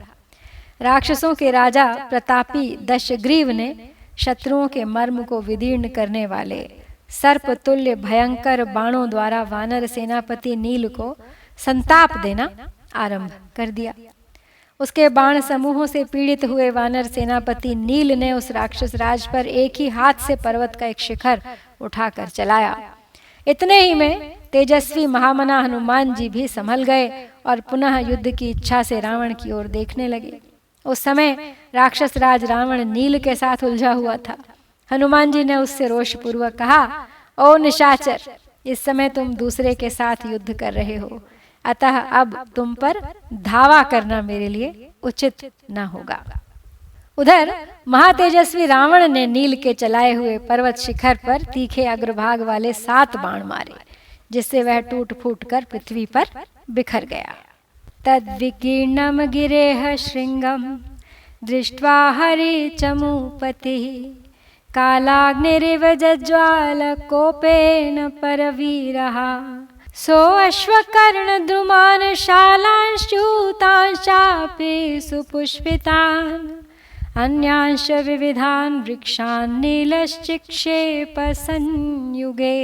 राक्षसों के राजा प्रतापी दशग्रीव ने शत्रुओं के मर्म को विदीर्ण करने वाले सर्पतुल्य भयंकर बाणों द्वारा वानर सेनापति नील को संताप देना आरंभ कर दिया। उसके बाण समूहों से पीड़ित हुए वानर सेनापति नील ने उस राक्षस राज पर एक ही हाथ से पर्वत का एक शिखर उठाकर चलाया। इतने ही में तेजस्वी महामना हनुमान जी भी संभल गए और पुनः युद्ध की इच्छा से रावण की ओर देखने लगे। उस समय राक्षस राज रावण नील के साथ उलझा हुआ था। हनुमान जी ने उससे रोषपूर्वक कहा, ओ निशाचर, इस समय तुम दूसरे के साथ युद्ध कर रहे हो, अतः अब तुम पर धावा करना मेरे लिए उचित न होगा। उधर महातेजस्वी रावण ने नील के चलाए हुए पर्वत शिखर पर तीखे अग्रभाग वाले 7 बाण मारे, जिससे वह टूट फूट कर पृथ्वी पर बिखर गया। तद्विकीर्णम गिरेह श्रृंगम दृष्ट्वा हरि चमूपतिः कालाग्निरिव जज्ज्वाल कोपेन परवीरः सो अश्वकर्ण द्रुमान शालांश्च्यूतांश्चापि सुपुष्पितान् अन्यांश विविधान् वृक्षान् नीलश्चिक्षेप संयुगे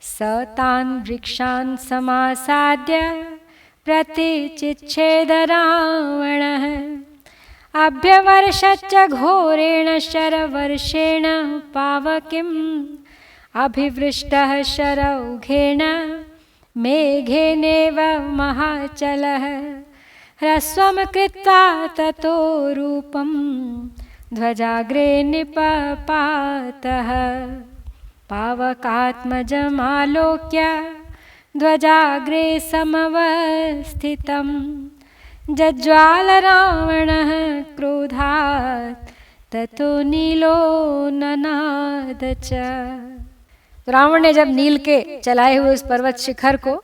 स तान् वृक्षान् समासाद्य प्रतिचिच्छेद रावणः अभ्यवर्षच्च घोरेण शरवर्षेण पावकीम् अभिवृष्टः शरौघेन मेघेनेव महाचलः ह्रस्वं कृत्वा ततो रूपं ध्वजाग्रे निपपातः पावकात्मजमालोक्य ध्वजाग्रे समवस्थितं जज्ज्वाल रावणः क्रोधात् ततो नीलो ननाद च। रावण ने जब नील के चलाए हुए उस पर्वत शिखर को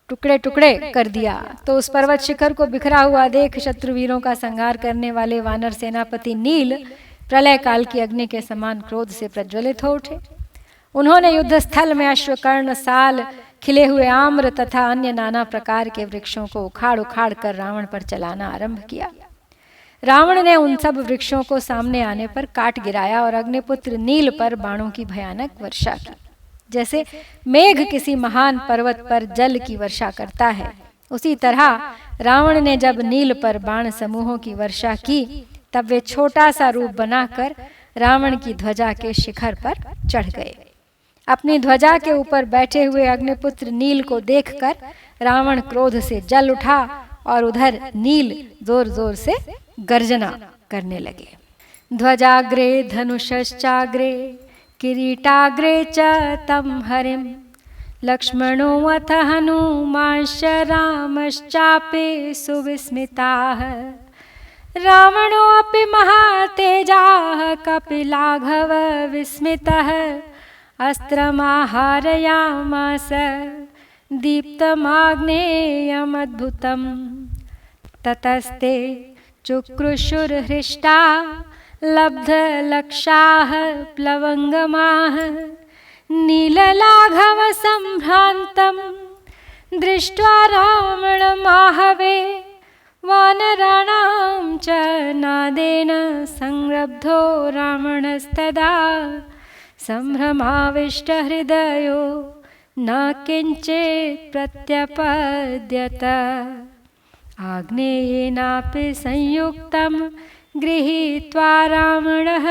टुकड़े टुकड़े कर दिया तो उस पर्वत शिखर को बिखरा हुआ देख शत्रुवीरों का संहार करने वाले वानर सेनापति नील प्रलय काल की अग्नि के समान क्रोध से प्रज्वलित हो उठे। उन्होंने युद्ध स्थल में अश्वकर्ण, साल, खिले हुए आम्र तथा अन्य नाना प्रकार के वृक्षों को उखाड़ उखाड़ कर रावण पर चलाना आरंभ किया। रावण ने उन सब वृक्षों को सामने आने पर काट गिराया और अग्निपुत्र नील पर बाणों की भयानक वर्षा की। जैसे मेघ किसी महान पर्वत पर जल की वर्षा करता है, उसी तरह रावण ने जब नील पर बाण समूहों की वर्षा की तब वे छोटा सा रूप बनाकर रावण की ध्वजा के शिखर पर चढ़ गए। अपनी ध्वजा के ऊपर बैठे हुए अग्निपुत्र नील को देखकर रावण क्रोध से जल उठा और उधर नील जोर जोर से गर्जना करने लगे। ध्वजाग्रे धनुषश्चाग्रे किरीटाग्रे च तं हरिं लक्ष्मणो अथ हनुमांश्च रामश्चापि सुविस्मिताः रावणोऽपि महातेजाः कपिलाघव विस्मितः अस्त्रमाहारयामास दीप्तमाग्नेयमद्भुतं ततस्ते चुक्रुशुर्हृष्टा लब्धलक्षाः प्लवङ्गमाः नीललाघवसम्भ्रान्तं दृष्ट्वा रावणमाहवे वानराणां च नादेन संरब्धो रावणस्तदा सम्भ्रमाविष्टहृदयो न किञ्चित् प्रत्यपद्यत आग्नेयेनापि संयुक्तं गृहीत्वा रावणः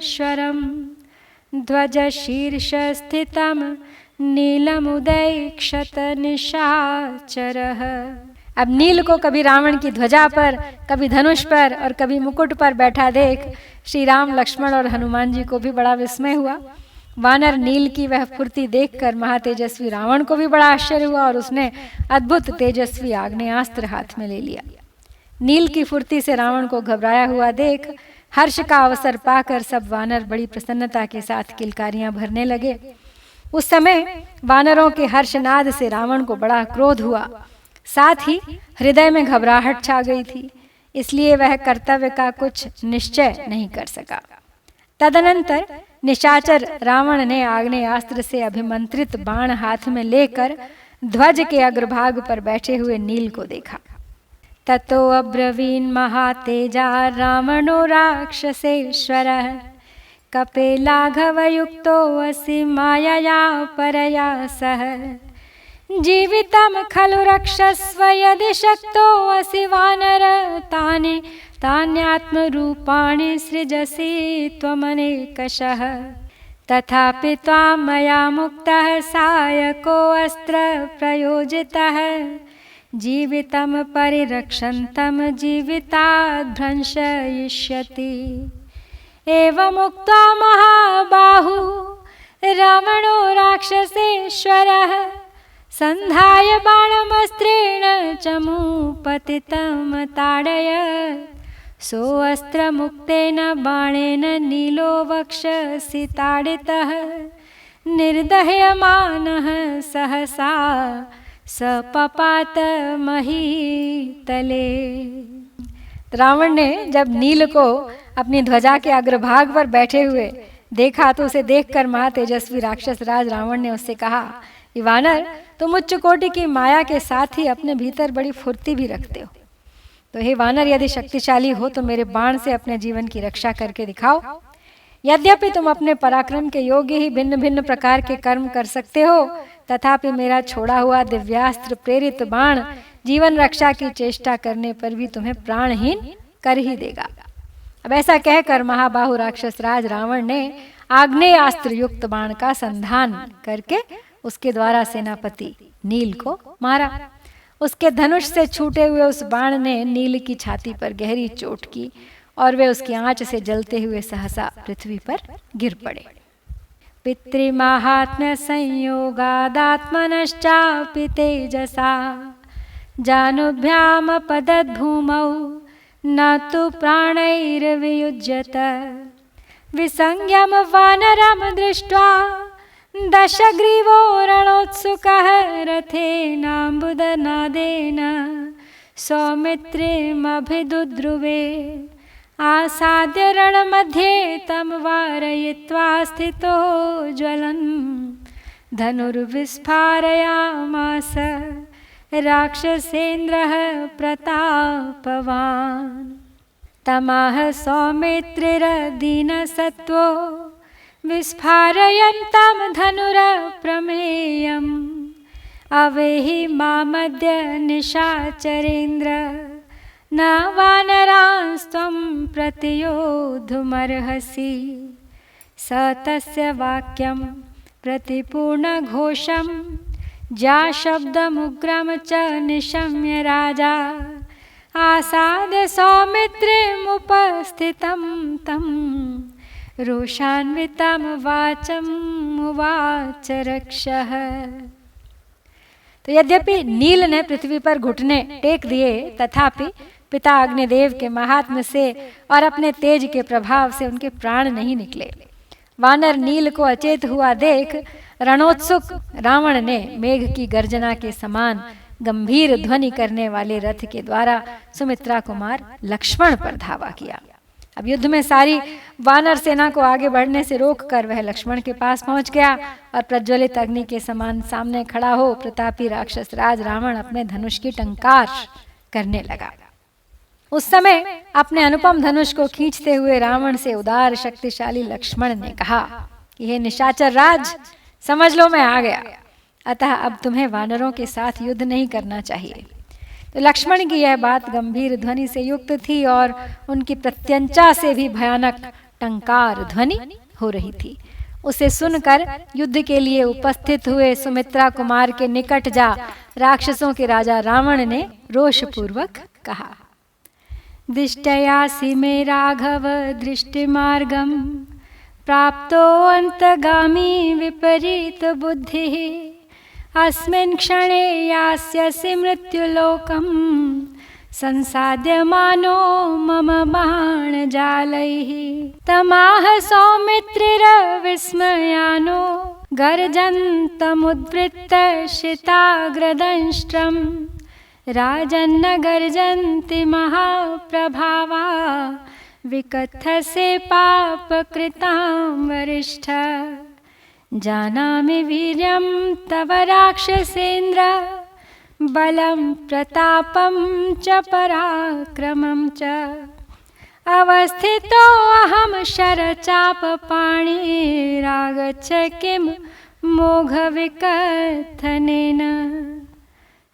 शरं ध्वजशीर्षस्थितं नीलमुदैक्षत निशाचरः। अब नील को कभी रावण की ध्वजा पर, कभी धनुष पर और कभी मुकुट पर बैठा देख श्री राम, लक्ष्मण और हनुमान जी को भी बड़ा विस्मय हुआ। वानर नील की वह फुर्ती देखकर महातेजस्वी रावण को भी बड़ा आश्चर्य हुआ और उसने अद्भुत तेजस्वी आग्नेयास्त्र हाथ में ले लिया। नील की फुर्ती से रावण को घबराया हुआ देख हर्ष का अवसर पाकर सब वानर बड़ी प्रसन्नता के साथ किलकारियां भरने लगे। उस समय वानरों के हर्षनाद से रावण को बड़ा क्रोध हुआ, साथ ही हृदय में घबराहट छा गई थी। इसलिए वह कर्तव्य का कुछ निश्चय नहीं कर सका। तदनंतर निशाचर रावण ने आग्नेयास्त्र से अभिमंत्रित बाण हाथ में लेकर ध्वज के अग्रभाग पर बैठे हुए नील को देखा। ततो अब्रवीन् महातेजा रावणो राक्षसेश्वरः कपिलाघवयुक्तो असि मायया परया सह जीवितं खलु रक्षस्व यदि शक्तो असि वानर तानि तान्यात्मरूपाणि सृजसि त्वमनेकशः तथापि त्वां मया मुक्तः सायको अस्त्र प्रयोजितः जीवितं परिरक्षन्तं जीविताद् भ्रंशयिष्यति। एवमुक्त्वा महाबाहु रावणो राक्षसेश्वरः संधाय बाणमस्त्रेण चमूपतितं ताडयत् सोऽस्त्रमुक्तेन बाणेन नीलो वक्षसि ताडितः निर्दह्यमानः सहसा सपपात महीतले। रावण ने जब नील को अपनी ध्वजा के अग्रभाग पर बैठे हुए देखा तो उसे देखकर महातेजस्वी राक्षस राज रावण ने उससे कहा, वानर, तुम उच्च कोटि की माया के साथ ही अपने भीतर बड़ी फुर्ती भी रखते हो, तो हे वानर, यदि शक्तिशाली हो तो मेरे बाण से अपने जीवन की रक्षा करके दिखाओ। यद्यपि तुम अपने पराक्रम के योग्य ही भिन्न भिन्न प्रकार के कर्म कर सकते हो, तथापि मेरा छोड़ा हुआ दिव्यास्त्र प्रेरित बाण जीवन रक्षा की चेष्टा करने पर भी तुम्हें प्राणहीन कर ही देगा। अब ऐसा कहकर महाबाहु राक्षस राज रावण ने आग्नेयास्त्र युक्त बाण का संधान करके उसके द्वारा सेनापति नील को मारा। उसके धनुष से छूटे हुए उस बाण ने नील की छाती पर गहरी चोट की और वे उसकी आंच से जलते हुए सहसा पृथ्वी पर गिर पड़े। पितृमाहात्म्य संयोगादात्मनश्चापि तेजसा जानुभ्याम पदद्भूमौ न तु प्राणैर्वियुज्यत विसंज्ञम वानरं दृष्ट्वा दशग्रीवो रणोत्सुकः रथेनाम्बुदनादेन सौमित्रीमभिदुद्रुवे आसाद्य रणमध्ये तं वारयित्वा स्थितो ज्वलन् धनुर्विस्फारयामास राक्षसेन्द्रः प्रतापवान्। तमाह सौमित्रिरदीनसत्त्वो विस्फारयन्तं धनुरप्रमेयम् अवेहि मामद्य निशाचरेन्द्र न वानरांस्त्वं प्रतियोद्धुमर्हसि। स तस्य वाक्यं प्रतिपूर्णघोषं जाशब्दमुग्रं च निशम्य राजा आसाद्य सौमित्रिमुपस्थितं तं रोषान्वितं वाचमुवाच रक्षः। तो यद्यपि नील ने पृथ्वी पर घुटने टेक दिए, तथापि पिता अग्निदेव के महात्म्य से और अपने तेज के प्रभाव से उनके प्राण नहीं निकले। वानर नील को अचेत हुआ देख रणोत्सुक रावण ने मेघ की गर्जना के समान गंभीर ध्वनि करने वाले रथ के द्वारा सुमित्रा कुमार लक्ष्मण पर धावा किया। अब युद्ध में सारी वानर सेना को आगे बढ़ने से रोककर वह लक्ष्मण के पास पहुंच गया और प्रज्वलित अग्नि के समान सामने खड़ा हो प्रतापी राक्षस राज रावण अपने धनुष की टंकार करने लगा। उस समय अपने अनुपम धनुष को खींचते हुए रावण से उदार शक्तिशाली लक्ष्मण ने कहा कि हे निशाचर राज, समझ लो मैं आ गया, अतः अब तुम्हें वानरों के साथ युद्ध नहीं करना चाहिए। तो लक्ष्मण की यह बात गंभीर ध्वनि से युक्त थी और उनकी प्रत्यंचा से भी भयानक टंकार ध्वनि हो रही थी। उसे सुनकर युद्ध के लिए उपस्थित हुए सुमित्रा कुमार के निकट जा राक्षसों के राजा रावण ने रोषपूर्वक कहा, दिष्टयासि मे राघव दृष्टिमार्गम प्राप्तो अंतगामी विपरीत बुद्धिः अस्मिन् क्षणे यास्यसि मृत्युलोकं संसाद्यमानो मम बाणजालैः। तमाह सौमित्रिरविस्मयानो गर्जन्तमुद्वृत्त शिताग्रदंष्ट्रं राजन्न गर्जन्ति महाप्रभावा विकथसे पापकृतां वरिष्ठ। जानामि वीर्यं तव राक्षसेन्द्र बलं प्रतापं च पराक्रमं च। अवस्थितो अहं शरचापपाणिरागच्छ किं मोघविकथनेन।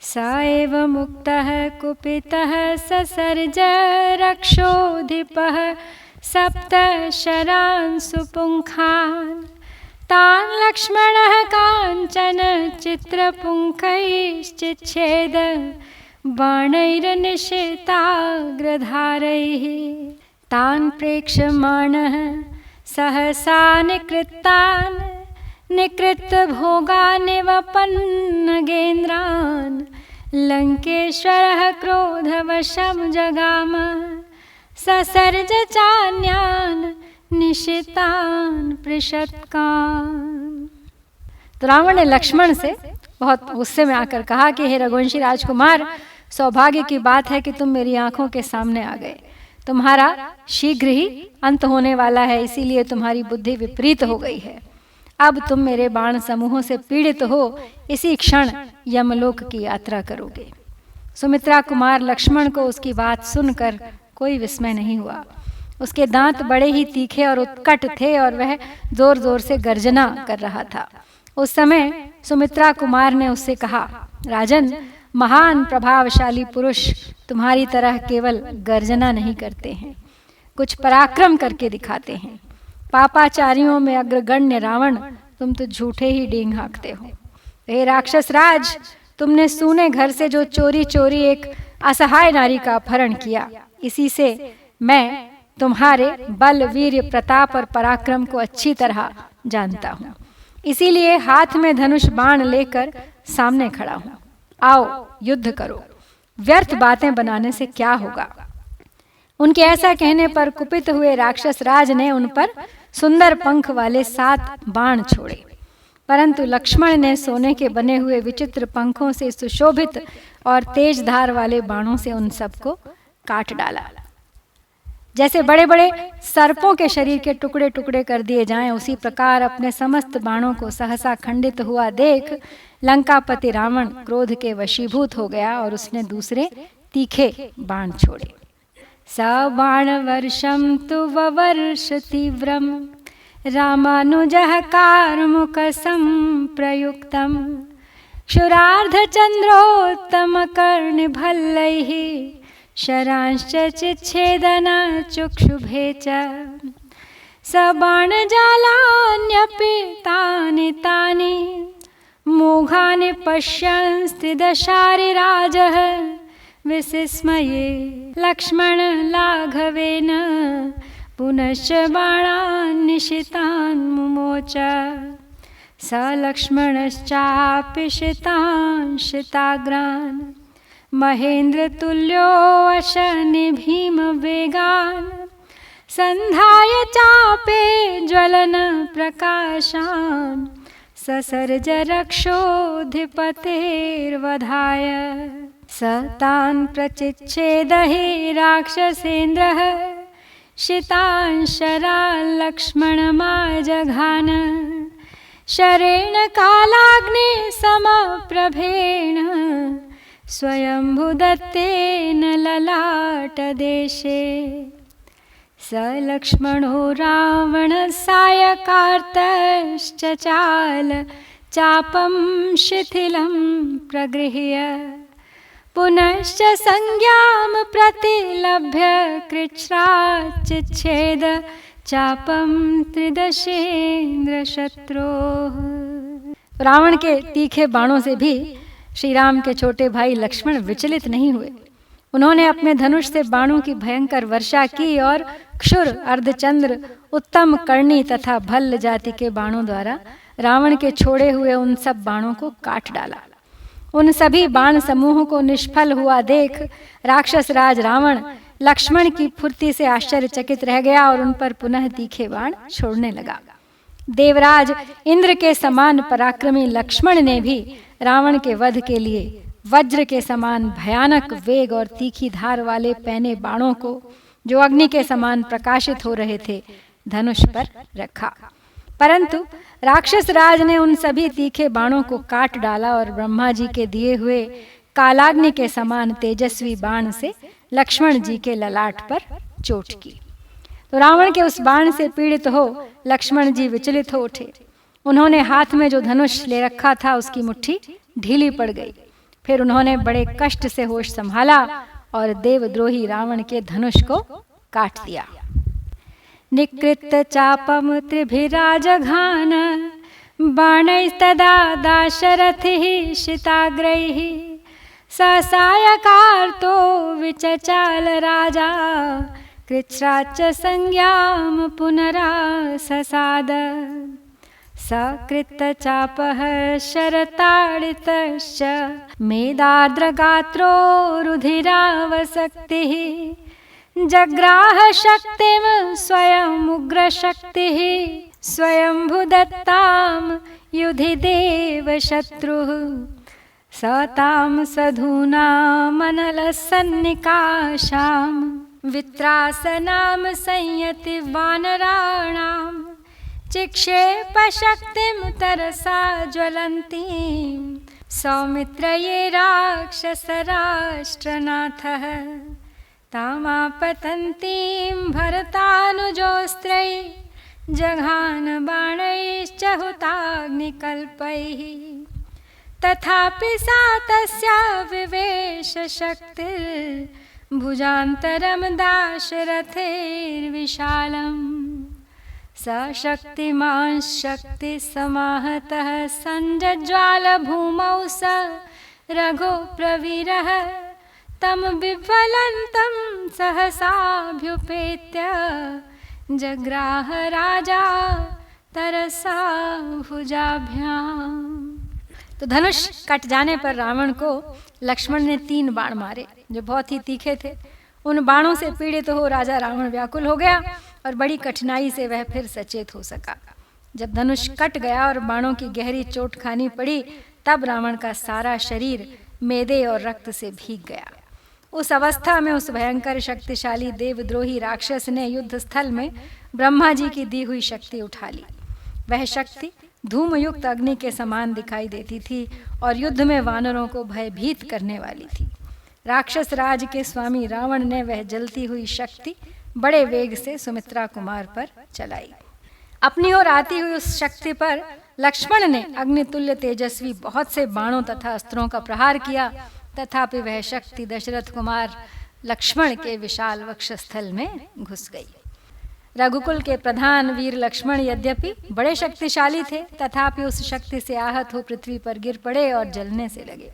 स एव मुक्तः कुपितः ससर्ज रक्षोधिपः सप्तशरान् सुपुङ्खान्। तान् लक्ष्मणः काञ्चन चित्रपुङ्खैश्चिच्छेद बाणैर्निशिताग्रधारैः। तान् प्रेक्षमाणः सहसा निकृत्तान् निकृत्य भोगानिव पन्नगेन्द्रान्। लङ्केश्वरः क्रोधवशं जगाम ससर्ज चान्यान् निशितान् पृषत्कान्। तो रावण ने लक्ष्मण से बहुत गुस्से में आकर कहा कि हे रघुवंशी राजकुमार, सौभाग्य की बात है कि तुम मेरी आंखों के सामने आ गए। तुम्हारा शीघ्र ही अंत होने वाला है, इसीलिए तुम्हारी बुद्धि विपरीत हो गई है। अब तुम मेरे बाण समूहों से पीड़ित हो, इसी क्षण यमलोक की यात्रा करोगे। सुमित्रा कुमार लक्ष्मण को उसकी बात सुनकर कोई विस्मय नहीं हुआ। उसके दांत बड़े ही तीखे और उत्कट थे और वह जोर जोर से गर्जना कर रहा था। उस समय सुमित्रा कुमार ने उससे कहा, राजन, महान प्रभावशाली पुरुष तुम्हारी तरह केवल गर्जना नहीं करते हैं, कुछ पराक्रम करके दिखाते हैं। पापाचारियों में अग्रगण्य रावण, तुम तो झूठे ही डींग हाँकते हो। हे राक्षस राज, तुमने सूने घर से जो चोरी चोरी एक असहाय नारी का अपहरण किया, इसी से मैं तुम्हारे बल, वीर्य, प्रताप और पराक्रम को अच्छी तरह जानता हूँ। इसीलिए हाथ में धनुष बाण लेकर सामने खड़ा हूँ। आओ युद्ध करो, व्यर्थ बातें बनाने से क्या होगा। उनके ऐसा कहने पर कुपित हुए राक्षस राज ने उन पर सुंदर पंख वाले 7 बाण छोड़े, परंतु लक्ष्मण ने सोने के बने हुए विचित्र पंखों से सुशोभित और तेज धार वाले बाणों से उन सबको काट डाला। जैसे बड़े बड़े सर्पों के शरीर के टुकड़े टुकड़े कर दिए जाएं, उसी प्रकार अपने समस्त बाणों को सहसा खंडित हुआ देख लंकापति रावण क्रोध के वशीभूत हो गया और उसने दूसरे तीखे बाण छोड़े। स बाण वर्षम तु ववर्ष तीव्रम रामानुजः कार्मुक संप्रयुक्तम। क्षुरार्ध चंद्रोत्तम कर्णिभल्लैः शरांश्च चिच्छेदना चक्षुभे च। स बाणजालान्यपि तानि तानि मोघानि पश्यन्स्त्रिदशारिराजः विसिस्मये। लक्ष्मण लाघवेन पुनश्च बाणान् निशितान् मुमोच। स लक्ष्मणश्चापि शितान् शिताग्रान् महेन्द्र तुल्यो अशनि भीम वेगान्। संधाय चापे ज्वलन प्रकाशान् ससर्ज रक्षोधिपतेर्वधाय। स तान् प्रचिच्छेदहि राक्षसेन्द्रः शितान् शरान् लक्ष्मणमाजघान। शरेण कालाग्ने समप्रभेण स्वयंभुदत्तेन ललाटदेशे। स लक्ष्मणो रावणसायकार्तश्चचाल चापं शिथिलं प्रगृह्य। पुनश्च संज्ञां प्रतिलभ्य कृच्छ्राच्चिच्छेद चापं त्रिदशेन्द्र शत्रोः। रावण के तीखे बाणों से भी श्री राम के छोटे भाई लक्ष्मण विचलित नहीं हुए। उन्होंने अपने धनुष से बाणों की भयंकर वर्षा की और क्षुर, अर्धचंद्र, उत्तम कर्णी तथा भल्ल जाति के बाणों द्वारा रावण के छोड़े हुए उन सब बाणों को काट डाला। उन सभी बाण समूहों को निष्फल हुआ देख राक्षस राज रावण लक्ष्मण की फुर्ती से आश्चर्यचकित रह गया और उन पर पुनः तीखे बाण छोड़ने लगा। देवराज इंद्र के समान पराक्रमी लक्ष्मण ने भी रावण के वध के लिए वज्र के समान भयानक वेग और तीखी धार वाले पैने बाणों को, जो अग्नि के समान प्रकाशित हो रहे थे, धनुष पर रखा। परंतु राक्षस राज ने उन सभी तीखे बाणों को काट डाला और ब्रह्मा जी के दिए हुए कालाग्नि के समान तेजस्वी बाण से लक्ष्मण जी के ललाट पर चोट की। तो रावण के उस बाण से पीड़ित हो लक्ष्मण जी विचलित हो उठे। उन्होंने हाथ में जो धनुष ले रखा था उसकी मुट्ठी ढीली पड़ गई। फिर उन्होंने बड़े कष्ट से होश संभाला और देवद्रोही रावण के धनुष को काट दिया। निकृत चापम त्रिभिराजघान बाणैस्तदा दाशरथिः शिताग्रैः ससायकार्तो विचचाल राजा कृच्छ्राच संज्ञां पुनराससाद। सकृतचापः शरताडितश्च मेदार्द्रगात्रो रुधिरावसक्तिः जग्राह शक्तिं स्वयमुग्रशक्तिः स्वयंभुदत्तां युधि देवशत्रुः सतां सधूनामनलसन्निकाशां वित्रासनां संयति वानराणां चिक्षेपशक्तिं तरसा ज्वलन्तीं सौमित्रये राक्षसराष्ट्रनाथः तामापतन्तीं भरतानुजोस्त्रैः जघान बाणैश्च हुताग्निकल्पैः तथापि सा तस्या विवेशशक्तिर्भुजान्तरं दाशरथैर्विशालम् सशक्तिमान् शक्तिसमाहतः सञ्जज्वाल भूमौ स रघुप्रवीरः तं विह्वलन्तं सहसाभ्युपेत्य जग्राह राजा तरसा भुजाभ्याम्। तो धनुष कट जाने पर रावण को लक्ष्मण ने 3 बाण मारे जो बहुत ही तीखे थे। उन बाणों से पीड़ित हो राजा रावण व्याकुल हो गया और बड़ी कठिनाई से वह फिर सचेत हो सका। जब धनुष कट गया और बाणों की गहरी चोट खानी पड़ी, तब रावण का सारा शरीर मेदे और रक्त से भीग गया। उस अवस्था में उस भयंकर शक्तिशाली देवद्रोही राक्षस ने युद्ध स्थल में ब्रह्मा जी की दी हुई शक्ति उठा ली। वह शक्ति धूमयुक्त अग्नि के समान दिखाई देती थी और युद्ध में वानरों को भयभीत करने वाली थी। राक्षस राज के स्वामी रावण ने वह जलती हुई शक्ति बड़े वेग से सुमित्रा कुमार पर चलाई। अपनी ओर आती हुई उस शक्ति पर लक्ष्मण ने अग्नितुल्य तेजस्वी बहुत से बाणों तथा अस्त्रों का प्रहार किया, तथापि वह शक्ति दशरथ कुमार लक्ष्मण के विशाल वक्षस्थल में घुस गई। रघुकुल के प्रधान वीर लक्ष्मण यद्यपि बड़े शक्तिशाली थे, तथापि उस शक्ति से आहत हो पृथ्वी पर गिर पड़े और जलने से लगे।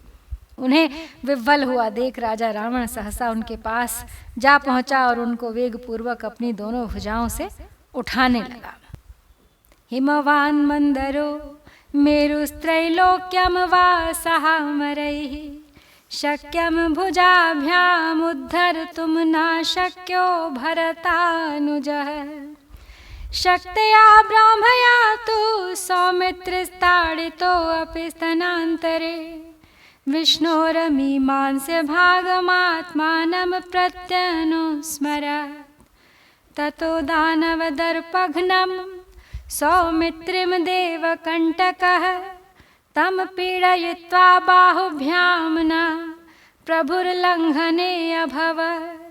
उन्हें विह्वल हुआ देख राजा रावण सहसा उनके पास जा पहुंचा और उनको वेगपूर्वक अपनी दोनों भुजाओं से उठाने लगा। हिमवान मंदरो मेरुस्त्रैलोक्यम वा सहामरैः शक्यम भुजाभ्यामुद्धर्तुं न शक्यो भरतानुजः शक्तया ब्राह्मया तु सौमित्रस्ताडितोऽपि स्तनान्तरे विष्णोरमीमांस्य भागमात्मानं प्रत्यनुस्मरत् ततो दानवदर्पघ्नं सौमित्रिं देवकण्टकः तं पीडयित्वा बाहुभ्यां न प्रभुर्लङ्घने अभवत्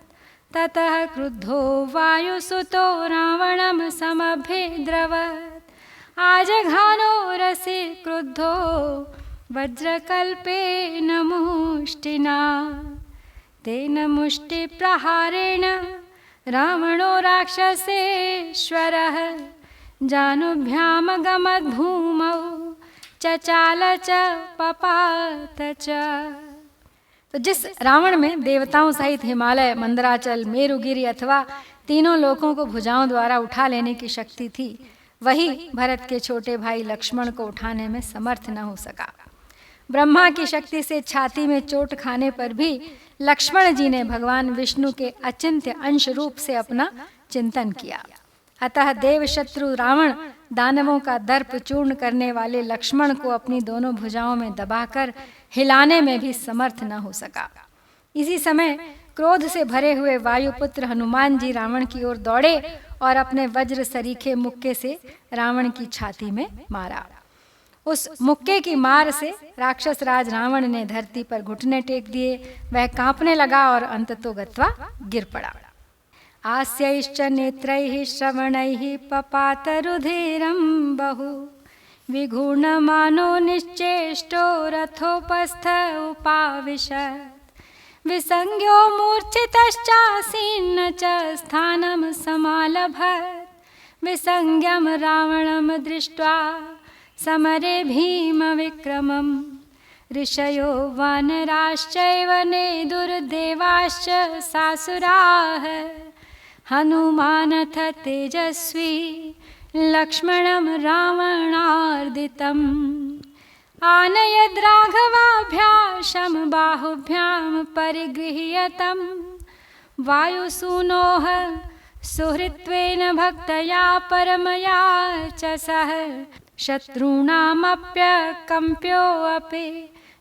ततः क्रुद्धो वायुसुतो रावणं समभिद्रवत् आजघानो रसि क्रुद्धो वज्रकल्पेन मुष्टिना तेन मुष्टिप्रहारेण रावणो राक्षसेश्वरः जानुभ्यामगमद्भूमौ चचाल च पपात च। तो जिस रावण में देवताओं सहित हिमालय, मंदराचल, मेरुगिरी अथवा तीनों लोकों को भुजाओं द्वारा उठा लेने की शक्ति थी, वही भरत के छोटे भाई लक्ष्मण को उठाने में समर्थ न हो सका। ब्रह्मा की शक्ति से छाती में चोट खाने पर भी लक्ष्मण जी ने भगवान विष्णु के अचिंत्य अंश रूप से अपना चिंतन किया। अतः देवशत्रु रावण दानवों का दर्प चूर्ण करने वाले लक्ष्मण को अपनी दोनों भुजाओं में दबाकर हिलाने में भी समर्थ न हो सका। इसी समय क्रोध से भरे हुए वायुपुत्र हनुमान जी रावण की ओर दौड़े और अपने वज्र सरीखे मुक्के से रावण की छाती में मारा। उस मुक्के की मार से राक्षस राज रावण ने धरती पर घुटने टेक दिए। वह कांपने लगा और अंततोगत्वा गिर पड़ा। आस्यैश्च नेत्रैः श्रवणैः पपात रुधिरं बहु विघूर्णमानो निश्चेष्टो रथोपस्थ उपाविशत् विसंज्ञो मूर्छितश्चासीन्न च स्थानं समालभत् विसंज्ञं रावणं दृष्ट्वा समरे भीमविक्रमम् ऋषयो वानराश्चैव नेदुर्देवाश्च सासुराः हनुमानथ तेजस्वी लक्ष्मणं रावणार्दितम् आनयद् राघवाभ्याशं बाहुभ्यां परिगृह्यतं वायुसूनोः सुहृत्वेन भक्तया परमया च सह शत्रूणामप्यकम्प्योऽपि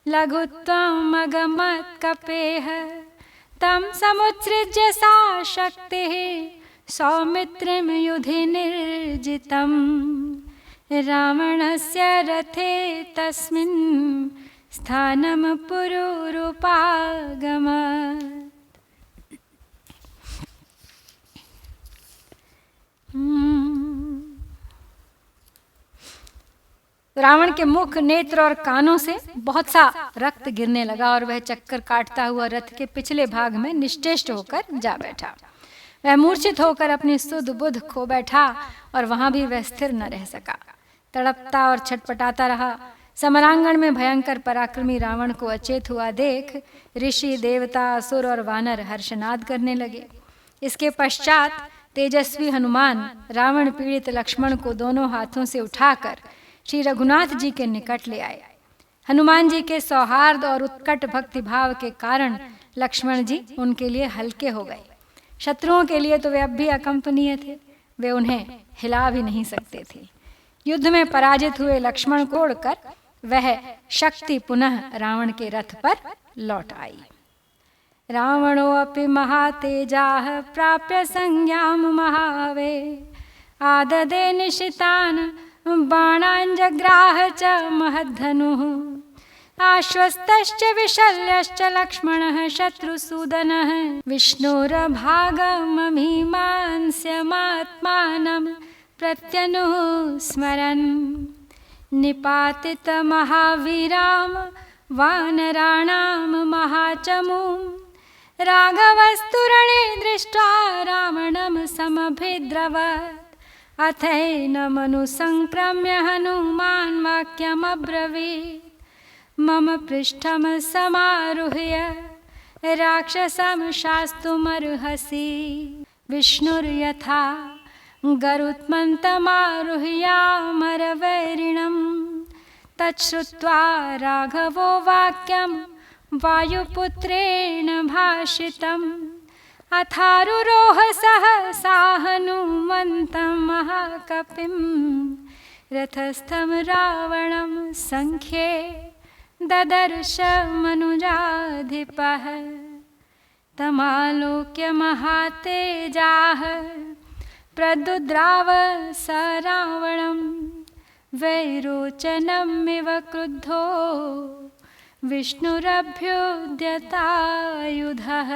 लघुत्वमगमत्कपेः तं समुत्सृज्य सा शक्तिः सौमित्रिं युधि निर्जितं रावणस्य रथे तस्मिन् स्थानं पुरुरुपागमत्। रावण के मुख, नेत्र और कानों से बहुत सा रक्त गिरने लगा और वह चक्कर काटता हुआ रथ के पिछले भाग में निश्चेष्ट होकर जा बैठा। वह मूर्छित होकर अपनी सुध बुध खो बैठा और वहां भी वह स्थिर न रह सका। तड़पता और छटपटाता रहा। समरांगण में भयंकर पराक्रमी रावण को अचेत हुआ देख ऋषि, देवता, असुर और वानर हर्षनाद करने लगे। इसके पश्चात तेजस्वी हनुमान रावण पीड़ित लक्ष्मण को दोनों हाथों से उठाकर श्री रघुनाथ जी के निकट ले आए। हनुमान जी के सौहार्द और उत्कट भक्तिभाव के कारण लक्ष्मण जी उनके लिए हल्के हो गए। शत्रुओं के लिए तो वे अब भी अकंपनीय थे, वे उन्हें हिला भी नहीं सकते थे। युद्ध में पराजित हुए लक्ष्मण को छोड़कर वह शक्ति पुनः रावण के रथ पर लौट आई। रावणोऽपि महातेजाः प्राप्य संज्ञां महावे आददे निशितान् बाणाञ्जग्राह च महद्धनुः आश्वस्तश्च विशल्यश्च लक्ष्मणः शत्रुसूदनः विष्णोरभागममीमांस्यमात्मानं प्रत्यनुः स्मरन् निपातितमहावीरां वानराणां महाचमूं राघवस्तु रणे दृष्ट्वा रावणं समभिद्रवत् अथैनमनुसंक्रम्य हनुमान् वाक्यमब्रवीत् मम पृष्ठं समारुह्य राक्षसं शास्तुमर्हसि विष्णुर्यथा गरुत्मन्तमारुह्यामरवैरिणं तच्छ्रुत्वा राघवो वाक्यं वायुपुत्रेण भाषितम् अथारुरोह सहसा हनुमन्तं महाकपिं रथस्थं रावणं संख्ये ददर्श मनुजाधिपः तमालोक्य महातेजाः प्रदुद्राव स रावणं वैरोचनमिव क्रुद्धो विष्णुरभ्युद्यतायुधः।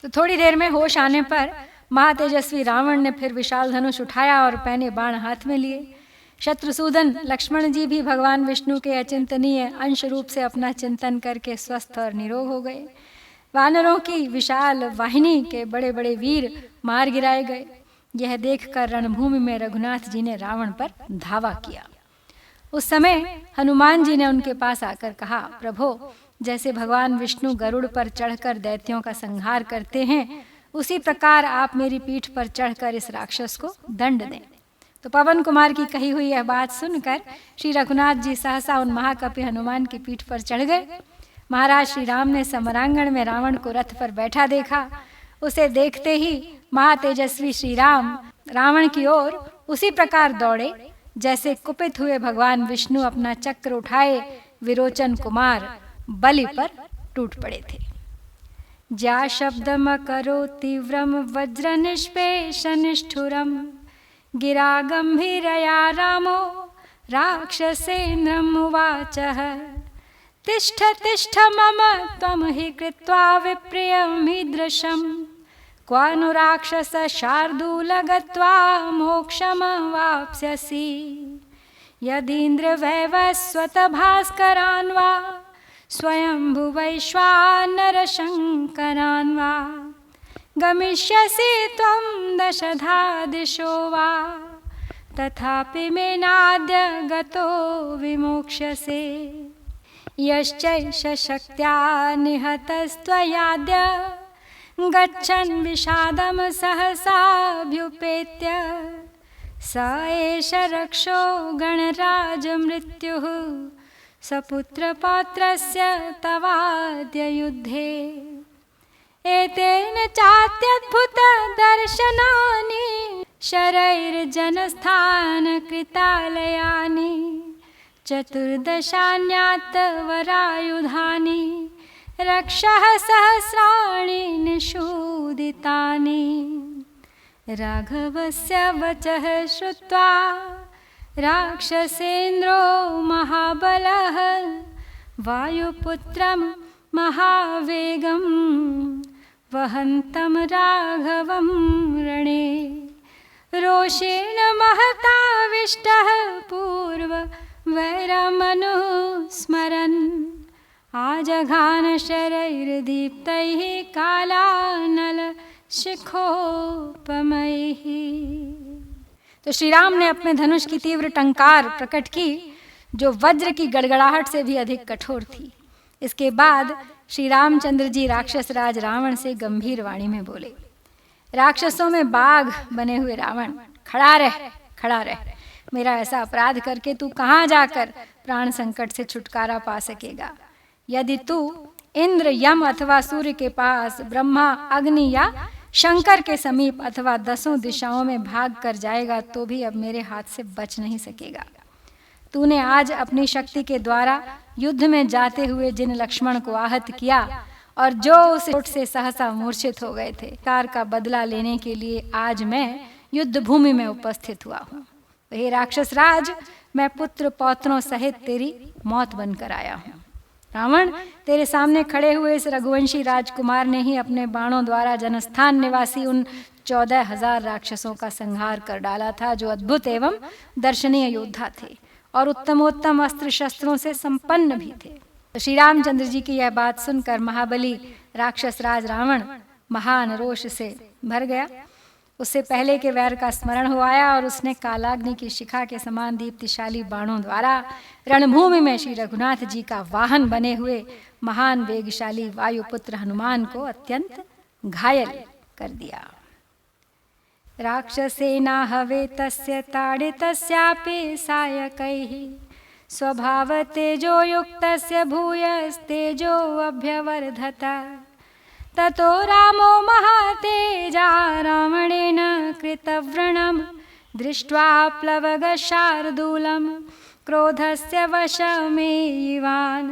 तो थोड़ी देर में होश आने पर महातेजस्वी रावण ने फिर विशाल धनुष उठाया और पैने बाण हाथ में लिए। शत्रुसूदन लक्ष्मण जी भी भगवान विष्णु के अचिंतनीय अंश रूप से अपना चिंतन करके स्वस्थ और निरोग हो गए। वानरों की विशाल वाहिनी के बड़े बड़े वीर मार गिराए गए। यह देखकर रणभूमि में रघुनाथ जी ने रावण पर धावा किया। उस समय हनुमान जी ने उनके पास आकर कहा, प्रभो, जैसे भगवान विष्णु गरुड़ पर चढ़कर दैत्यों का संहार करते हैं, उसी प्रकार आप मेरी पीठ पर चढ़कर इस राक्षस को दंड दें। तो पवन कुमार की कही हुई यह बात सुनकर श्री रघुनाथ जी सहसा उन महाकपि हनुमान की पीठ पर चढ़ गए। महाराज श्री राम ने समरांगण में रावण को रथ पर बैठा देखा। उसे देखते ही महातेजस्वी श्री राम रावण की ओर उसी प्रकार दौड़े जैसे कुपित हुए भगवान विष्णु अपना चक्र उठाए विरोचन कुमार बलि पर टूट पड़े थे। ज्या शब्दम करो तीव्रम वज्र निष्पेश निष्ठुरम गिरा गंभीरया रामो राक्षसेन्द्रम् उवाचः तिष्ठ तिष्ठ मम त्वं हि कृत्वा विप्रियमीदृशं क्व नु राक्षस शार्दूल गत्वा मोक्षमवाप्स्यसि यदीन्द्रवैवस्वत भास्करान् वा स्वयंभुवैश्वानरशङ्करान् वा गमिष्यसि त्वं दशधा दिशो वा तथापि मेनाद्य गतो विमोक्ष्यसे यश्चैष शक्त्या निहतस्त्वयाद्य गच्छन् विषादं सहसाभ्युपेत्य स एष रक्षो गणराजमृत्युः सपुत्रपौत्रस्य तवाद्य युद्धे एतेन चात्यद्भुतदर्शनानि शरैर्जनस्थानकृतालयानि चतुर्दशान्यात्तवरायुधानि रक्षः सहस्राणि निषूदितानि राघवस्य वचः श्रुत्वा राक्षसेन्द्रो महाबलः वायुपुत्रं महावेगं वहन्तं राघवं रणे रोषेण महताविष्टः पूर्ववैरमनुस्मरन् आजघान शरैर्दीप्तैः कालानलशिखोपमैः। तो श्री राम ने अपने धनुष की तीव्र टंकार प्रकट की जो वज्र की गड़गड़ाहट से भी अधिक कठोर थी। इसके बाद श्री रामचंद्र जी राक्षस राज रावण से गंभीर वाणी में बोले, राक्षसों में बाघ बने हुए रावण, खड़ा रह, मेरा ऐसा अपराध करके तू कहाँ जाकर प्राण संकट से छुटकारा पा सकेगा। यदि तू इंद्र यम अथवा सूर्य के पास, ब्रह्मा अग्नि या शंकर के समीप अथवा 10 दिशाओं में भाग कर जाएगा तो भी अब मेरे हाथ से बच नहीं सकेगा। तूने आज अपनी शक्ति के द्वारा युद्ध में जाते हुए जिन लक्ष्मण को आहत किया और जो उस चोट से सहसा मूर्छित हो गए थे, कार का बदला लेने के लिए आज मैं युद्ध भूमि में उपस्थित हुआ हूँ। हे राक्षस राज, मैं पुत्र पौत्रों सहित तेरी मौत बनकर आया हूँ। रावण, तेरे सामने खड़े हुए इस रघुवंशी राजकुमार ने ही अपने बाणों द्वारा जनस्थान निवासी उन 14,000 राक्षसों का संहार कर डाला था जो अद्भुत एवं दर्शनीय योद्धा थे और उत्तमोत्तम अस्त्र शस्त्रों से संपन्न भी थे। तो श्री रामचंद्र जी की यह बात सुनकर महाबली राक्षस राज रावण महान रोष से भर गया। उससे पहले के वैर का स्मरण हो आया और उसने कालाग्नि की शिखा के समान दीप्तिशाली बाणों द्वारा रणभूमि में श्री रघुनाथ जी का वाहन बने हुए महान वेगशाली वायुपुत्र हनुमान को अत्यंत घायल कर दिया। राक्षसेना हवे तस्य ताडितस्यापि सायकैः स्वभाव तेजो युक्तस्य भूयस्तेजो अभ्यवर्धत ततो रामो महातेजा रावणेन कृतव्रणं दृष्ट्वा प्लवगशार्दूलं क्रोधस्य वशमेयिवान्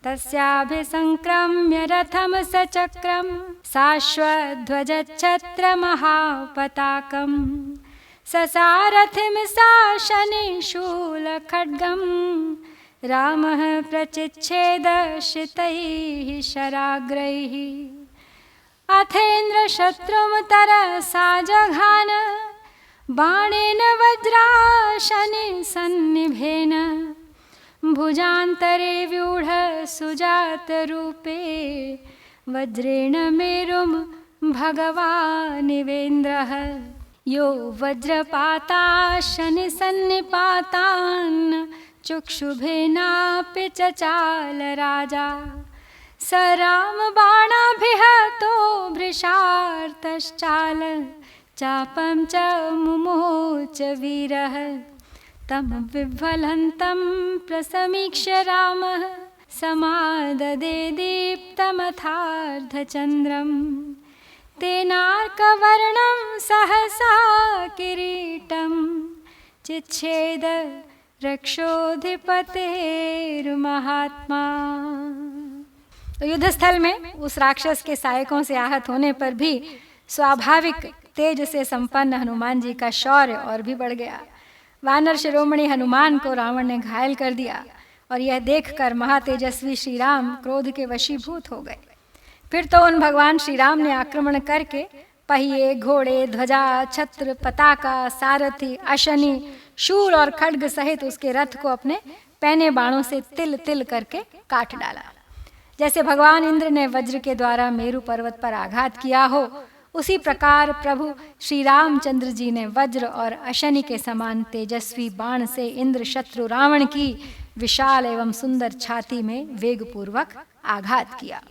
तस्याभिसंक्रम्य रथं सचक्रं साश्वध्वजच्छत्रमहापताकं ससारथिं शासनिशूलखड्गं रामः प्रचिच्छेदशितैः शराग्रैः अथेन्द्र शत्रुं तरसा जघान बाणेन वज्राशने सन्निभेन भुजान्तरे व्यूढ सुजातरूपे वज्रेण मेरुं भगवानिवेन्द्रः यो वज्रपाताशनि सन्निपातान् चक्षुभेनापि चचाल राजा स रामबाणाभिहतो भृशार्तश्चाल चापं च मुमोच वीरः तं विह्वलन्तं प्रसमीक्ष्य रामः समाददे दीप्तमथार्धचन्द्रम् तेनार्कवर्णं सहसा किरीटं चिच्छेद रक्षोधिपतेर्महात्मा। तो युद्ध स्थल में उस राक्षस के सहायकों से आहत होने पर भी स्वाभाविक तेज से संपन्न हनुमान जी का शौर्य और भी बढ़ गया। वानर शिरोमणि हनुमान को रावण ने घायल कर दिया और यह देखकर महातेजस्वी श्री राम क्रोध के वशीभूत हो गए। फिर तो उन भगवान श्री राम ने आक्रमण करके पहिए, घोड़े, ध्वजा, छत्र, पताका, सारथी, अशनि, शूल और खड्ग सहित उसके रथ को अपने पैने बाणों से तिल तिल करके काट डाला। जैसे भगवान इंद्र ने वज्र के द्वारा मेरु पर्वत पर आघात किया हो, उसी प्रकार प्रभु श्री रामचंद्र जी ने वज्र और अशनि के समान तेजस्वी बाण से इंद्र शत्रु रावण की विशाल एवं सुंदर छाती में वेगपूर्वक आघात किया।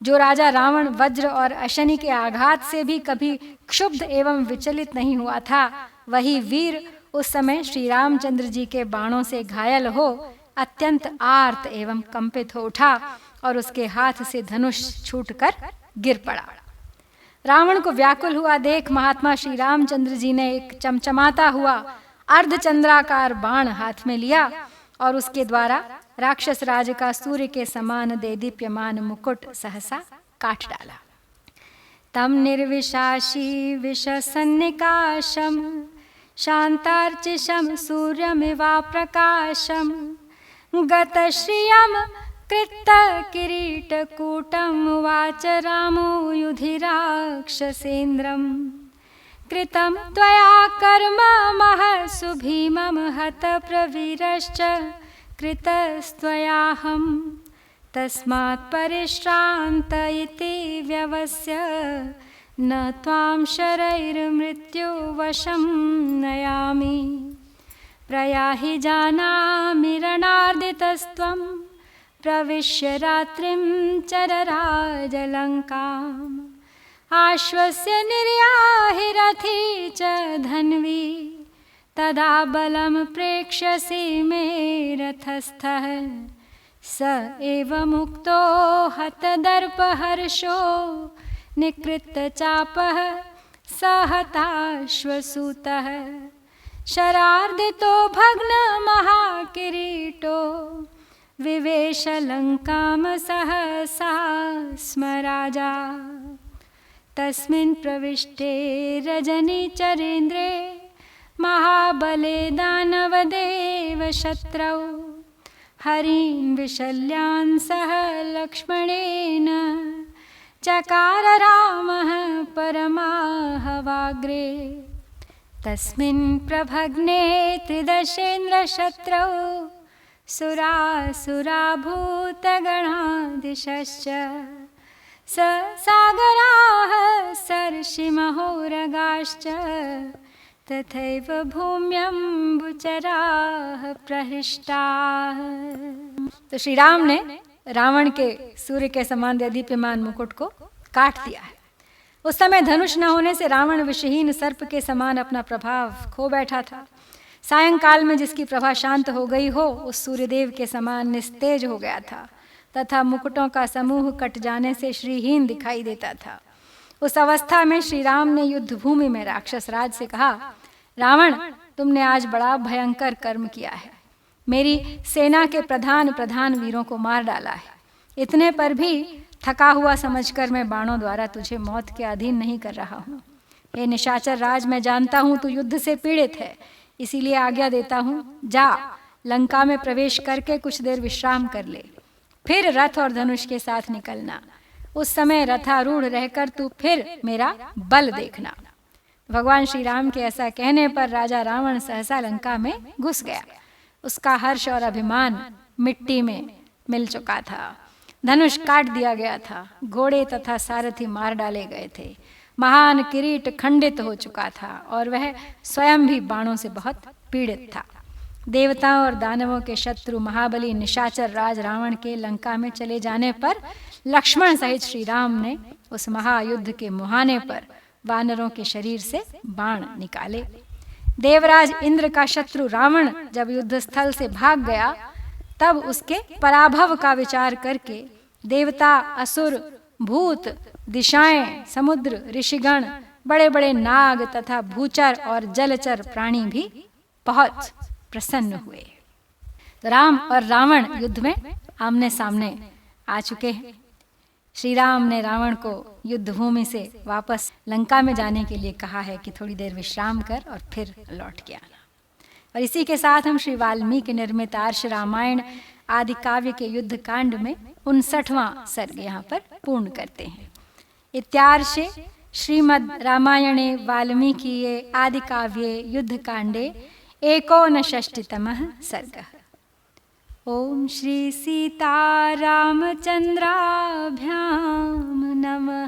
जो राजा रावण वज्र और अशनि के आघात से भी कभी क्षुब्ध एवं विचलित नहीं हुआ था, वही वीर उस समय श्री रामचंद्र जी के बाणों से घायल हो अत्यंत आर्त एवं कंपित हो उठा और उसके हाथ से धनुष छूटकर गिर पड़ा। रावण को व्याकुल हुआ देख महात्मा श्री रामचंद्र जी ने एक चमचमाता हुआ अर्धचंद्राकार बाण हाथ में लिया और उसके द्वारा राक्षस राज का सूर्य के समान देदीप्यमान मुकुट सहसा काट डाला। तम निर्विशाशी विषसन्निकाशम शांतार्चिषम सूर्यमिवा प्रकाशम गतश्रियम कृत्त किरीटकूटम वाच रामो युधिराक्षसेन्द्रम कृतं त्वया कर्म महसु भीमं हत प्रवीरश्च कृतस्त्वयाहं तस्मात् परिश्रान्त इति व्यवस्य न त्वां शरैर्मृत्युवशं नयामि प्रयाहि जानामि रणार्दितस्त्वं प्रविश्य रात्रिं चरराजलङ्काम् आश्वस्य निर्याहि रथी च धन्वी तदा बलं प्रेक्ष्यसि मे रथस्थः स एव मुक्तो हतदर्पहर्षो निकृत्त चापः स हताश्वसूतः शरार्दितो भग्न महाकिरीटो विवेश लङ्कां सहसा स्म राजा तस्मिन् प्रविष्टे रजनीचरेन्द्रे महाबले दानवदेव शत्रौ हरीन् विशल्यान् सह लक्ष्मणेन चकार रामः परमाहवाग्रे तस्मिन् प्रभग्ने त्रिदशेन्द्रशत्रौ सुरासुराभूतगणादिशश्च स सागराः सर्षिमहोरगाश्च तथैव भूम्यम्बुचराः प्रहृष्टाः। तो श्री राम ने रावण के सूर्य के समान देदीप्यमान मुकुट को काट दिया है। उस समय धनुष न होने से रावण विषहीन सर्प के समान अपना प्रभाव खो बैठा था। सायंकाल में जिसकी प्रभा शांत हो गई हो, उस सूर्यदेव के समान निस्तेज हो गया था तथा मुकुटों का समूह कट जाने से श्रीहीन दिखाई देता था। उस अवस्था में श्री राम ने युद्ध भूमि में राक्षस राज से कहा, रावण, तुमने आज बड़ा भयंकर कर्म किया है। मेरी सेना के प्रधान वीरों को मार डाला है। इतने पर भी थका हुआ समझकर मैं बाणों द्वारा तुझे मौत के अधीन नहीं कर रहा हूँ। हे निशाचर राज, मैं जानता हूँ तू युद्ध से पीड़ित है, इसीलिए आज्ञा देता हूँ, जा लंका में प्रवेश करके कुछ देर विश्राम कर ले, फिर रथ और धनुष के साथ निकलना। उस समय रथारूढ़ रहकर तू फिर मेरा बल देखना। भगवान श्री राम के ऐसा कहने पर राजा रावण सहसा लंका में घुस गया। उसका हर्ष और अभिमान मिट्टी में मिल चुका था। धनुष काट दिया गया था, घोड़े तथा सारथी मार डाले गए थे, महान किरीट खंडित हो चुका था और वह स्वयं भी बाणों से बहुत पीड़ित था। देवताओं और दानवों के शत्रु महाबली निशाचर राज रावण के लंका में चले जाने पर लक्ष्मण सहित श्री राम ने उस महायुद्ध के मुहाने पर वानरों के शरीर से बाण निकाले। देवराज इंद्र का शत्रु रावण जब युद्ध स्थल से भाग गया, तब उसके पराभव का विचार करके देवता, असुर, भूत, दिशाएं, समुद्र, ऋषिगण, बड़े बड़े नाग तथा भूचर और जलचर प्राणी भी बहुत प्रसन्न हुए। तो राम और रावण युद्ध में आमने सामने आ चुके हैं। श्री राम ने रावण को युद्ध भूमि से वापस लंका में जाने के लिए कहा है कि थोड़ी देर विश्राम कर और फिर लौट के आना। और इसी के साथ हम श्री वाल्मीकि निर्मित आर्ष रामायण आदि काव्य के युद्ध कांड में 59वां सर्ग यहाँ पर पूर्ण करते हैं। इत्यार्षे श्रीमद् रामायणे वाल्मीकिये आदि काव्ये युद्ध कांडे 59तमः सर्गः। ओम श्री सीता रामचंद्राभ्याम नमः।